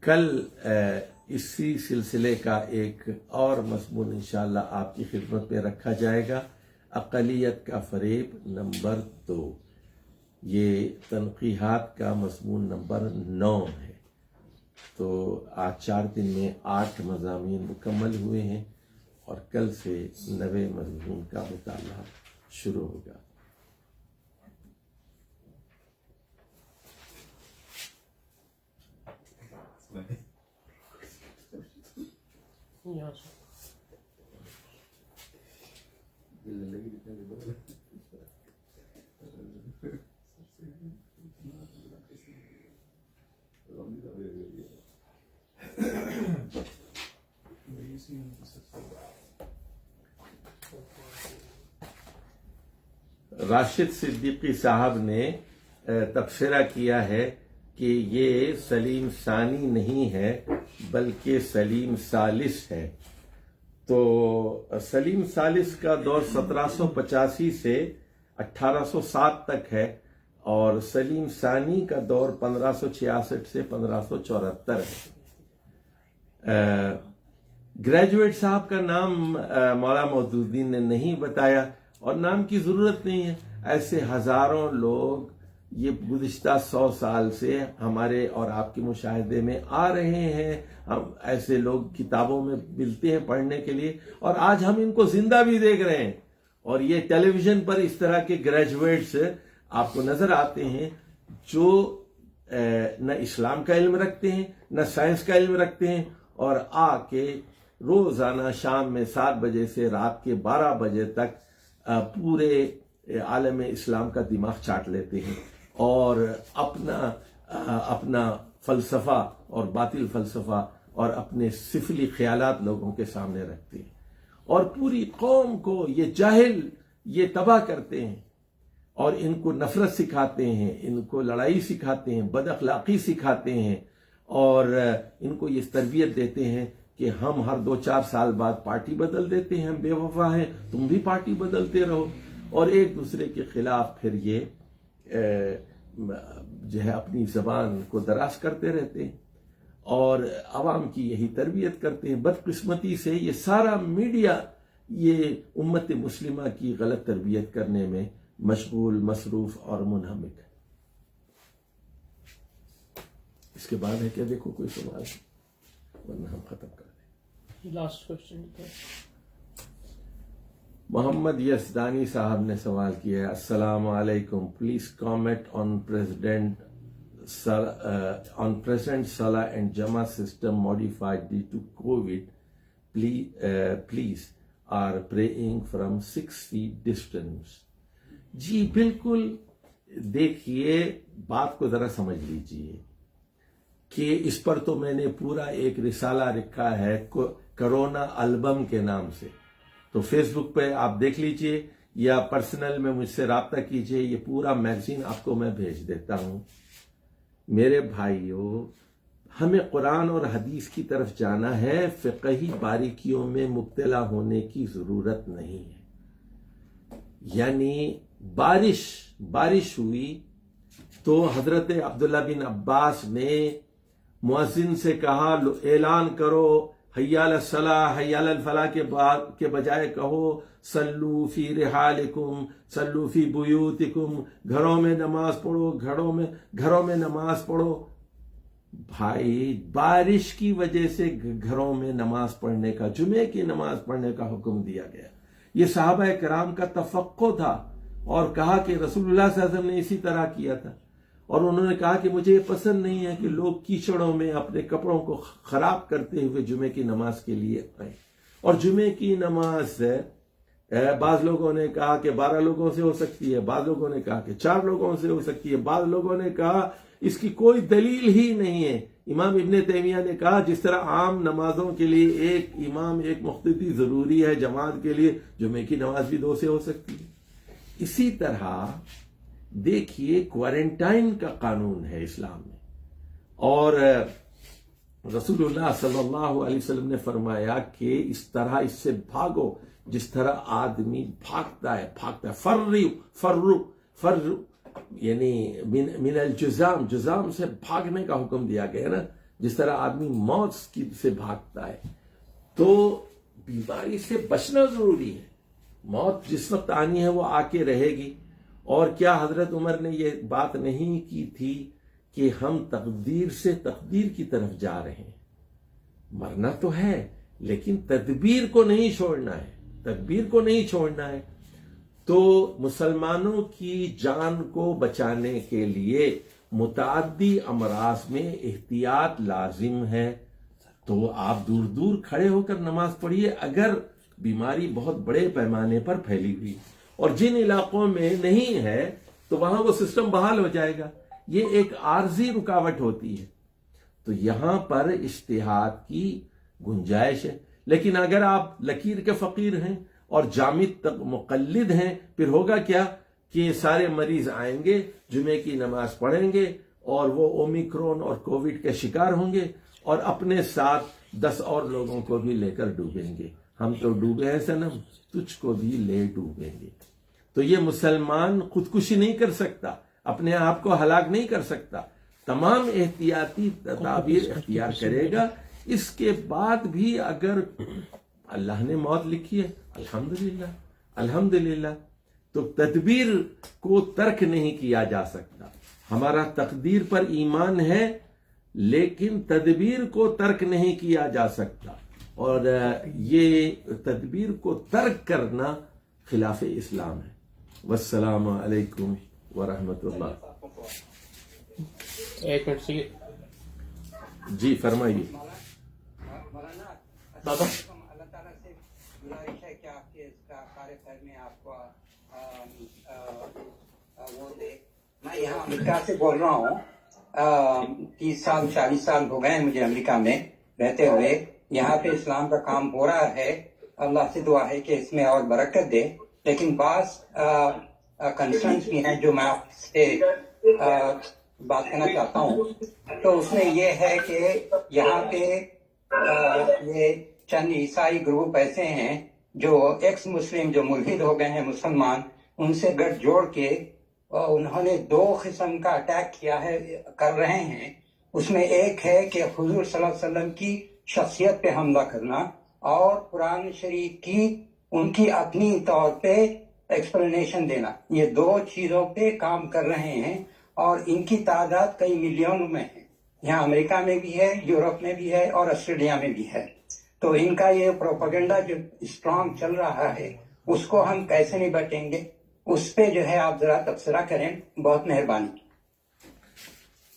کل اسی سلسلے کا ایک اور مضمون انشاءاللہ آپ کی خدمت میں رکھا جائے گا، اقلیت کا فریب نمبر 2۔ یہ تنقیحات کا مضمون نمبر 9 ہے۔ تو آج 4 دن میں 8 مضامین مکمل ہوئے ہیں اور کل سے 9 مضمون کا مطالعہ شروع ہوگا۔ راشد صدیقی صاحب نے تبصرہ کیا ہے کہ یہ سلیم ثانی نہیں ہے بلکہ سلیم ثالث ہے۔ تو سلیم ثالث کا دور 1785 سے 1807 تک ہے اور سلیم ثانی کا دور 1566 سے 1574 ہے۔ گریجویٹ صاحب کا نام مولا مودودین نے نہیں بتایا اور نام کی ضرورت نہیں ہے۔ ایسے ہزاروں لوگ یہ گزشتہ 100 سال سے ہمارے اور آپ کے مشاہدے میں آ رہے ہیں، ہم ایسے لوگ کتابوں میں ملتے ہیں پڑھنے کے لیے، اور آج ہم ان کو زندہ بھی دیکھ رہے ہیں۔ اور یہ ٹیلی ویژن پر اس طرح کے گریجویٹس آپ کو نظر آتے ہیں جو نہ اسلام کا علم رکھتے ہیں نہ سائنس کا علم رکھتے ہیں، اور آ کے روزانہ شام میں 7 بجے سے رات کے 12 بجے تک پورے عالم اسلام کا دماغ چاٹ لیتے ہیں اور اپنا فلسفہ اور باطل فلسفہ اور اپنے سفلی خیالات لوگوں کے سامنے رکھتے ہیں، اور پوری قوم کو یہ جاہل یہ تباہ کرتے ہیں اور ان کو نفرت سکھاتے ہیں، ان کو لڑائی سکھاتے ہیں، بد اخلاقی سکھاتے ہیں، اور ان کو یہ تربیت دیتے ہیں کہ ہم ہر 2-4 سال بعد پارٹی بدل دیتے ہیں، ہم بے وفا ہیں، تم بھی پارٹی بدلتے رہو، اور ایک دوسرے کے خلاف پھر یہ جو ہے اپنی زبان کو دراز کرتے رہتے ہیں اور عوام کی یہی تربیت کرتے ہیں۔ بدقسمتی سے یہ سارا میڈیا یہ امت مسلمہ کی غلط تربیت کرنے میں مشغول، مصروف اور منہمک ہے۔ اس کے بعد ہے کیا؟ دیکھو کوئی سوال ورنہ ہم ختم کر دیں۔ لاسٹ کوشچن محمد یزدانی صاحب نے سوال کیا ہے، السلام علیکم، please comment on present Salah and Jama system modified due to COVID. Please are praying from 6 feet distance. جی بالکل، دیکھیے بات کو ذرا سمجھ لیجئے کہ اس پر تو میں نے پورا ایک رسالہ رکھا ہے کرونا البم کے نام سے، تو فیس بک پہ آپ دیکھ لیجئے یا پرسنل میں مجھ سے رابطہ کیجئے، یہ پورا میگزین آپ کو میں بھیج دیتا ہوں۔ میرے بھائیوں، ہمیں قرآن اور حدیث کی طرف جانا ہے، فقہی باریکیوں میں مبتلا ہونے کی ضرورت نہیں ہے۔ یعنی بارش ہوئی تو حضرت عبداللہ بن عباس نے مؤذن سے کہا اعلان کرو حی علی الصلاح حی علی الفلاح کے بجائے کہو صلو فی رحالکم صلو فی بیوتکم، گھروں میں نماز پڑھو، گھروں میں نماز پڑھو۔ بھائی بارش کی وجہ سے گھروں میں نماز پڑھنے کا، جمعے کی نماز پڑھنے کا حکم دیا گیا۔ یہ صحابہ کرام کا توقع تھا، اور کہا کہ رسول اللہ صلی اللہ علیہ وسلم نے اسی طرح کیا تھا، اور انہوں نے کہا کہ مجھے یہ پسند نہیں ہے کہ لوگ کیچڑوں میں اپنے کپڑوں کو خراب کرتے ہوئے جمعے کی نماز کے لیے آئیں۔ اور جمعے کی نماز بعض لوگوں نے کہا کہ 12 لوگوں سے ہو سکتی ہے، بعض لوگوں نے کہا کہ 4 لوگوں سے ہو سکتی ہے، بعض لوگوں نے کہا اس کی کوئی دلیل ہی نہیں ہے۔ امام ابن تیمیہ نے کہا جس طرح عام نمازوں کے لیے ایک امام ایک مقتدی ضروری ہے، جماعت کے لیے جمعے کی نماز بھی 2 سے ہو سکتی ہے۔ اسی طرح دیکھیے کوارنٹائن کا قانون ہے اسلام میں، اور رسول اللہ صلی اللہ علیہ وسلم نے فرمایا کہ اس طرح اس سے بھاگو جس طرح آدمی بھاگتا ہے فرو یعنی من الجزام، جزام سے بھاگنے کا حکم دیا گیا نا، جس طرح آدمی موت سے بھاگتا ہے۔ تو بیماری سے بچنا ضروری ہے، موت جس وقت آنی ہے وہ آ کے رہے گی۔ اور کیا حضرت عمر نے یہ بات نہیں کی تھی کہ ہم تقدیر سے تقدیر کی طرف جا رہے ہیں؟ مرنا تو ہے لیکن تدبیر کو نہیں چھوڑنا ہے، تو مسلمانوں کی جان کو بچانے کے لیے متعدی امراض میں احتیاط لازم ہے۔ تو آپ دور دور کھڑے ہو کر نماز پڑھیے اگر بیماری بہت بڑے پیمانے پر پھیلی ہوئی، اور جن علاقوں میں نہیں ہے تو وہاں وہ سسٹم بحال ہو جائے گا۔ یہ ایک عارضی رکاوٹ ہوتی ہے، تو یہاں پر اجتہاد کی گنجائش ہے۔ لیکن اگر آپ لکیر کے فقیر ہیں اور جامد تک مقلد ہیں، پھر ہوگا کیا کہ سارے مریض آئیں گے، جمعے کی نماز پڑھیں گے، اور وہ اومیکرون اور کووڈ کے شکار ہوں گے، اور اپنے ساتھ 10 اور لوگوں کو بھی لے کر ڈوبیں گے۔ ہم تو ڈوبے ہیں صنم، تجھ کو بھی لے ڈوبیں گے۔ تو یہ مسلمان خودکشی نہیں کر سکتا، اپنے آپ کو ہلاک نہیں کر سکتا، تمام احتیاطی تدابیر اختیار کرے گا۔ اس کے بعد بھی اگر اللہ نے موت لکھی ہے الحمدللہ، تو تدبیر کو ترک نہیں کیا جا سکتا۔ ہمارا تقدیر پر ایمان ہے لیکن تدبیر کو ترک نہیں کیا جا سکتا، اور یہ تدبیر کو ترک کرنا خلاف اسلام ہے۔ والسلام علیکم ورحمۃ اللہ۔ ایک منٹ سی جی فرمائیے۔ اللہ تعالیٰ سے گزارش ہے کہ آپ کے اس کا کار خیر میں آپ کو وہ دے۔ میں یہاں امریکہ سے بول رہا ہوں، 30 سال 40 سال ہو گئے ہیں مجھے امریکہ میں رہتے ہوئے۔ یہاں پہ اسلام کا کام ہو رہا ہے، اللہ سے دعا ہے کہ اس میں اور برکت دے، لیکن بعض کنسرنس بھی ہیں جو میں آپ سے بات کرنا چاہتا ہوں۔ تو اس میں یہ ہے کہ یہاں پہ یہ چند عیسائی گروپ ایسے ہیں جو ایکس مسلم جو ملحد ہو گئے ہیں مسلمان، ان سے گٹھ جوڑ کے انہوں نے 2 قسم کا اٹیک کر رہے ہیں۔ اس میں ایک ہے کہ حضور صلی اللہ علیہ وسلم کی شخصیت پہ حملہ کرنا، اور قرآن شریف کی ان کی اپنی طور پہ ایکسپلینیشن دینا۔ یہ 2 چیزوں پہ کام کر رہے ہیں، اور ان کی تعداد کئی ملینوں میں ہے۔ یہاں امریکہ میں بھی ہے، یورپ میں بھی ہے، اور آسٹریلیا میں بھی ہے۔ تو ان کا یہ پروپیگنڈا جو اسٹرانگ چل رہا ہے، اس کو ہم کیسے نہیں بٹیں گے؟ اس پہ جو ہے آپ ذرا تبصرہ کریں، بہت مہربانی۔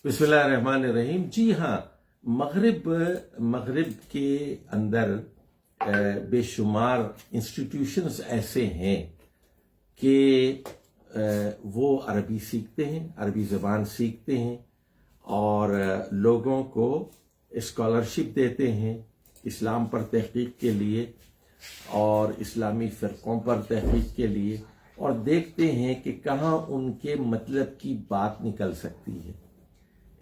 بسم اللہ الرحمن الرحیم۔ جی ہاں، مغرب کے اندر بے شمار انسٹیٹیوشنز ایسے ہیں کہ وہ عربی سیکھتے ہیں، عربی زبان سیکھتے ہیں، اور لوگوں کو اسکالرشپ دیتے ہیں اسلام پر تحقیق کے لیے اور اسلامی فرقوں پر تحقیق کے لیے، اور دیکھتے ہیں کہ کہاں ان کے مطلب کی بات نکل سکتی ہے۔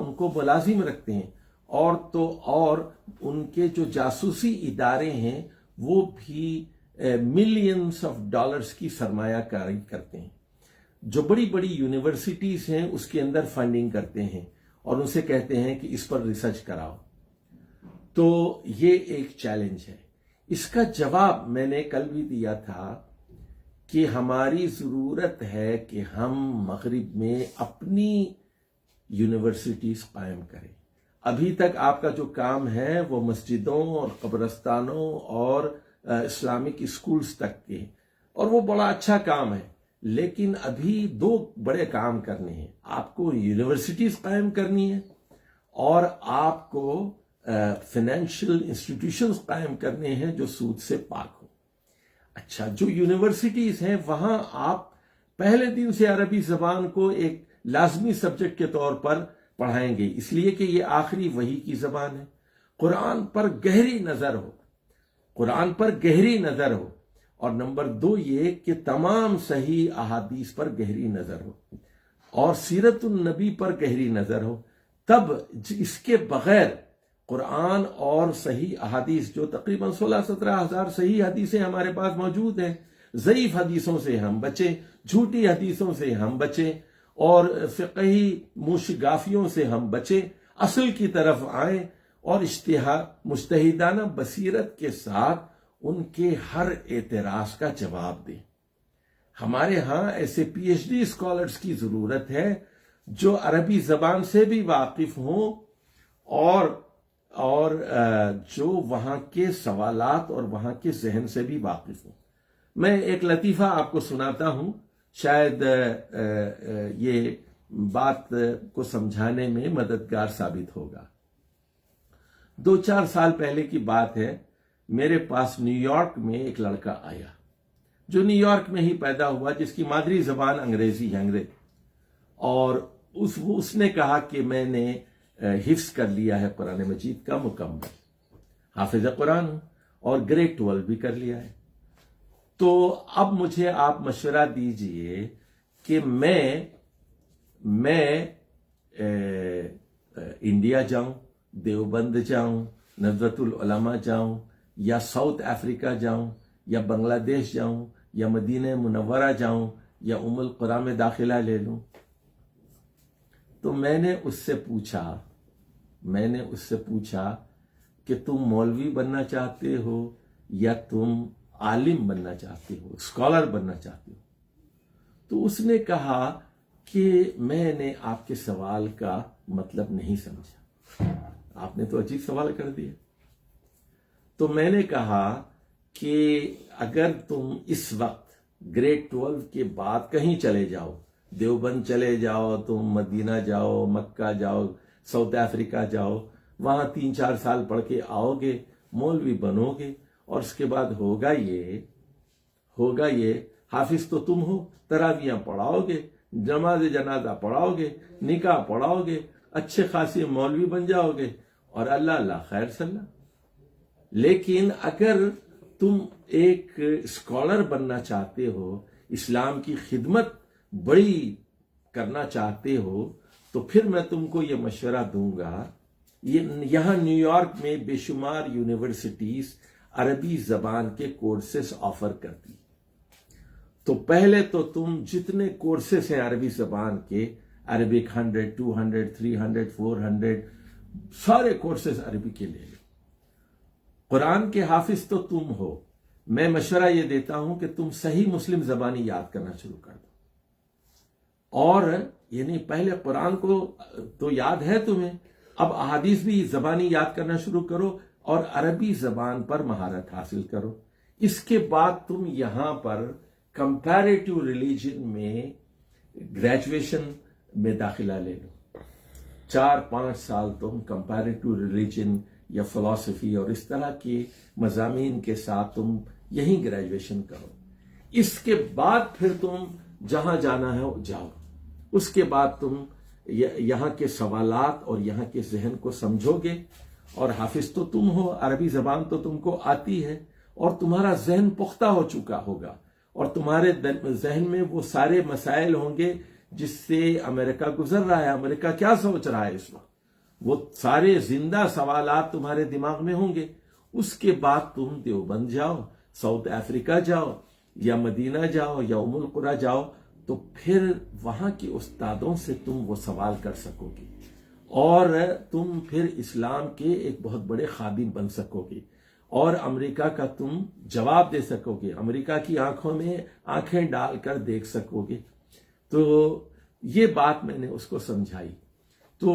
ان کو ملازم رکھتے ہیں, اور تو اور ان کے جو جاسوسی ادارے ہیں وہ بھی ملینز آف ڈالرز کی سرمایہ کاری کرتے ہیں. جو بڑی بڑی یونیورسٹیز ہیں اس کے اندر فنڈنگ کرتے ہیں اور ان سے کہتے ہیں کہ اس پر ریسرچ کراؤ. تو یہ ایک چیلنج ہے. اس کا جواب میں نے کل بھی دیا تھا کہ ہماری ضرورت ہے کہ ہم مغرب میں اپنی یونیورسٹیز قائم کریں. ابھی تک آپ کا جو کام ہے وہ مسجدوں اور قبرستانوں اور اسلامک اسکولز تک کے، اور وہ بڑا اچھا کام ہے، لیکن ابھی 2 بڑے کام کرنے ہیں. آپ کو یونیورسٹیز قائم کرنی ہے اور آپ کو فائنینشیل انسٹیٹیوشنز قائم کرنے ہیں جو سود سے پاک ہوں. اچھا، جو یونیورسٹیز ہیں وہاں آپ پہلے دن سے عربی زبان کو ایک لازمی سبجیکٹ کے طور پر پڑھائیں گے، اس لیے کہ یہ آخری وحی کی زبان ہے. قرآن پر گہری نظر ہو، قرآن پر گہری نظر ہو. اور نمبر 2 یہ کہ تمام صحیح احادیث پر گہری نظر ہو اور سیرت النبی پر گہری نظر ہو. تب اس کے بغیر قرآن اور صحیح احادیث، جو تقریباً 16-17 ہزار صحیح حدیثیں ہمارے پاس موجود ہیں، ضعیف حدیثوں سے ہم بچیں، جھوٹی حدیثوں سے ہم بچیں اور فقہی موشگافیوں سے ہم بچیں، اصل کی طرف آئیں اور مجتہدانہ بصیرت کے ساتھ ان کے ہر اعتراض کا جواب دیں. ہمارے ہاں ایسے PhD اسکالرز کی ضرورت ہے جو عربی زبان سے بھی واقف ہوں اور جو وہاں کے سوالات اور وہاں کے ذہن سے بھی واقف ہوں. میں ایک لطیفہ آپ کو سناتا ہوں، شاید یہ بات کو سمجھانے میں مددگار ثابت ہوگا. 2-4 سال پہلے کی بات ہے. میرے پاس نیو یارک میں ایک لڑکا آیا جو نیو یارک میں ہی پیدا ہوا، جس کی مادری زبان انگریزی ہے، اور اس نے کہا کہ میں نے حفظ کر لیا ہے قرآن مجید کا مکمل، حافظ قرآن ہوں اور گریڈ 12 بھی کر لیا ہے. تو اب مجھے آپ مشورہ دیجئے کہ میں انڈیا جاؤں، دیوبند جاؤں، ندوۃ العلماء جاؤں، یا ساؤتھ افریقہ جاؤں، یا بنگلہ دیش جاؤں، یا مدینہ منورہ جاؤں، یا القریٰ میں داخلہ لے لوں. تو میں نے اس سے پوچھا کہ تم مولوی بننا چاہتے ہو یا تم عالم بننا چاہتے ہو، اسکالر بننا چاہتے ہو؟ تو اس نے کہا کہ میں نے آپ کے سوال کا مطلب نہیں سمجھا، آپ نے تو عجیب سوال کر دیا. تو میں نے کہا کہ اگر تم اس وقت گریڈ 12 کے بعد کہیں چلے جاؤ، دیوبند چلے جاؤ، تم مدینہ جاؤ، مکہ جاؤ، ساؤتھ افریقہ جاؤ، وہاں 3-4 سال پڑھ کے آؤ گے، مولوی بنو گے، اور اس کے بعد ہوگا یہ حافظ تو تم ہو، تراویاں پڑھاؤ گے، نماز جنازہ پڑھاؤ گے، نکاح پڑھاؤ گے، اچھے خاصے مولوی بن جاؤ گے، اور اللہ خیر صلی. لیکن اگر تم ایک اسکالر بننا چاہتے ہو، اسلام کی خدمت بڑی کرنا چاہتے ہو، تو پھر میں تم کو یہ مشورہ دوں گا. یہاں نیو یارک میں بے شمار یونیورسٹیز عربی زبان کے کورسز آفر کرتی. تو پہلے تو تم جتنے کورسز ہیں عربی زبان کے، عربک 100، 200، 300، 400، سارے کورسز عربی کے لے لو. قرآن کے حافظ تو تم ہو، میں مشورہ یہ دیتا ہوں کہ تم صحیح مسلم زبانی یاد کرنا شروع کر دو. اور یعنی پہلے قرآن کو تو یاد ہے تمہیں، اب احادیث بھی زبانی یاد کرنا شروع کرو اور عربی زبان پر مہارت حاصل کرو. اس کے بعد تم یہاں پر کمپیریٹیو ریلیجن میں گریجویشن میں داخلہ لے لو. 4-5 سال تم کمپیریٹیو ریلیجن یا فلسفی اور اس طرح کے مضامین کے ساتھ تم یہیں گریجویشن کرو. اس کے بعد پھر تم جہاں جانا ہے جاؤ. اس کے بعد تم یہاں کے سوالات اور یہاں کے ذہن کو سمجھو گے، اور حافظ تو تم ہو، عربی زبان تو تم کو آتی ہے، اور تمہارا ذہن پختہ ہو چکا ہوگا، اور تمہارے ذہن میں وہ سارے مسائل ہوں گے جس سے امریکہ گزر رہا ہے، امریکہ کیا سوچ رہا ہے اس وقت، وہ سارے زندہ سوالات تمہارے دماغ میں ہوں گے۔ اس کے بعد تم دیوبند جاؤ، ساؤتھ افریقہ جاؤ، یا مدینہ جاؤ، یا ام القریٰ جاؤ، تو پھر وہاں کے استادوں سے تم وہ سوال کر سکو گے اور تم پھر اسلام کے ایک بہت بڑے خادم بن سکو گے اور امریکہ کا تم جواب دے سکو گے، امریکہ کی آنکھوں میں آنکھیں ڈال کر دیکھ سکو گے۔ تو یہ بات میں نے اس کو سمجھائی۔ تو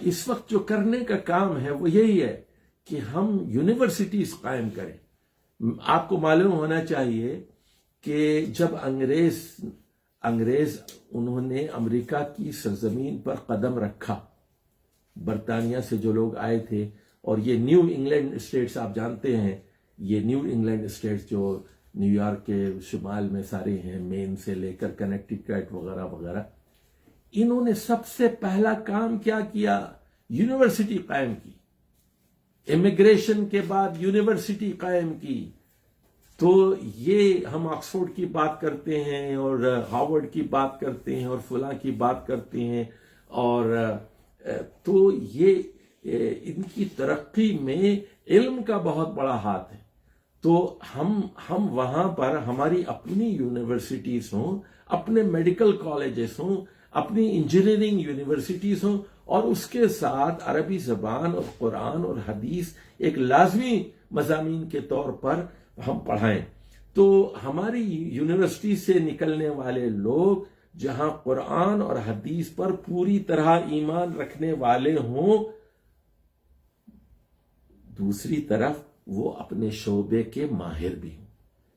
اس وقت جو کرنے کا کام ہے وہ یہی ہے کہ ہم یونیورسٹیز قائم کریں۔ آپ کو معلوم ہونا چاہیے کہ جب انگریز انہوں نے امریکہ کی سرزمین پر قدم رکھا، برطانیہ سے جو لوگ آئے تھے، اور یہ نیو انگلینڈ اسٹیٹس آپ جانتے ہیں، یہ نیو انگلینڈ اسٹیٹس جو نیو یارک کے شمال میں سارے ہیں، مین سے لے کر کنیکٹیکٹ وغیرہ وغیرہ، انہوں نے سب سے پہلا کام کیا کیا؟ یونیورسٹی قائم کی۔ امیگریشن کے بعد یونیورسٹی قائم کی۔ تو یہ ہم آکسفورڈ کی بات کرتے ہیں اور ہارورڈ کی بات کرتے ہیں اور فلاں کی بات کرتے ہیں، اور تو یہ ان کی ترقی میں علم کا بہت بڑا ہاتھ ہے۔ تو ہم وہاں پر ہماری اپنی یونیورسٹیز ہوں، اپنے میڈیکل کالجز ہوں، اپنی انجینئرنگ یونیورسٹیز ہوں، اور اس کے ساتھ عربی زبان اور قرآن اور حدیث ایک لازمی مضامین کے طور پر ہم پڑھائیں۔ تو ہماری یونیورسٹی سے نکلنے والے لوگ جہاں قرآن اور حدیث پر پوری طرح ایمان رکھنے والے ہوں، دوسری طرف وہ اپنے شعبے کے ماہر بھی ہوں۔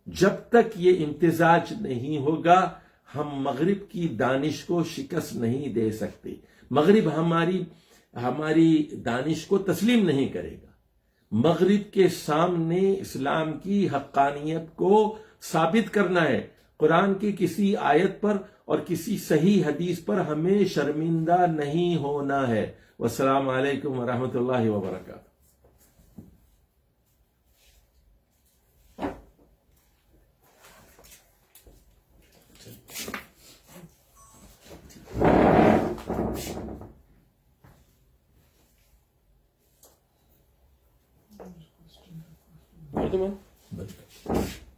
جب تک یہ امتزاج نہیں ہوگا ہم مغرب کی دانش کو شکست نہیں دے سکتے۔ مغرب ہماری دانش کو تسلیم نہیں کرے گا۔ مغرب کے سامنے اسلام کی حقانیت کو ثابت کرنا ہے۔ قرآن کی کسی آیت پر اور کسی صحیح حدیث پر ہمیں شرمندہ نہیں ہونا ہے۔ والسلام علیکم ورحمۃ اللہ وبرکاتہ۔ بند کر۔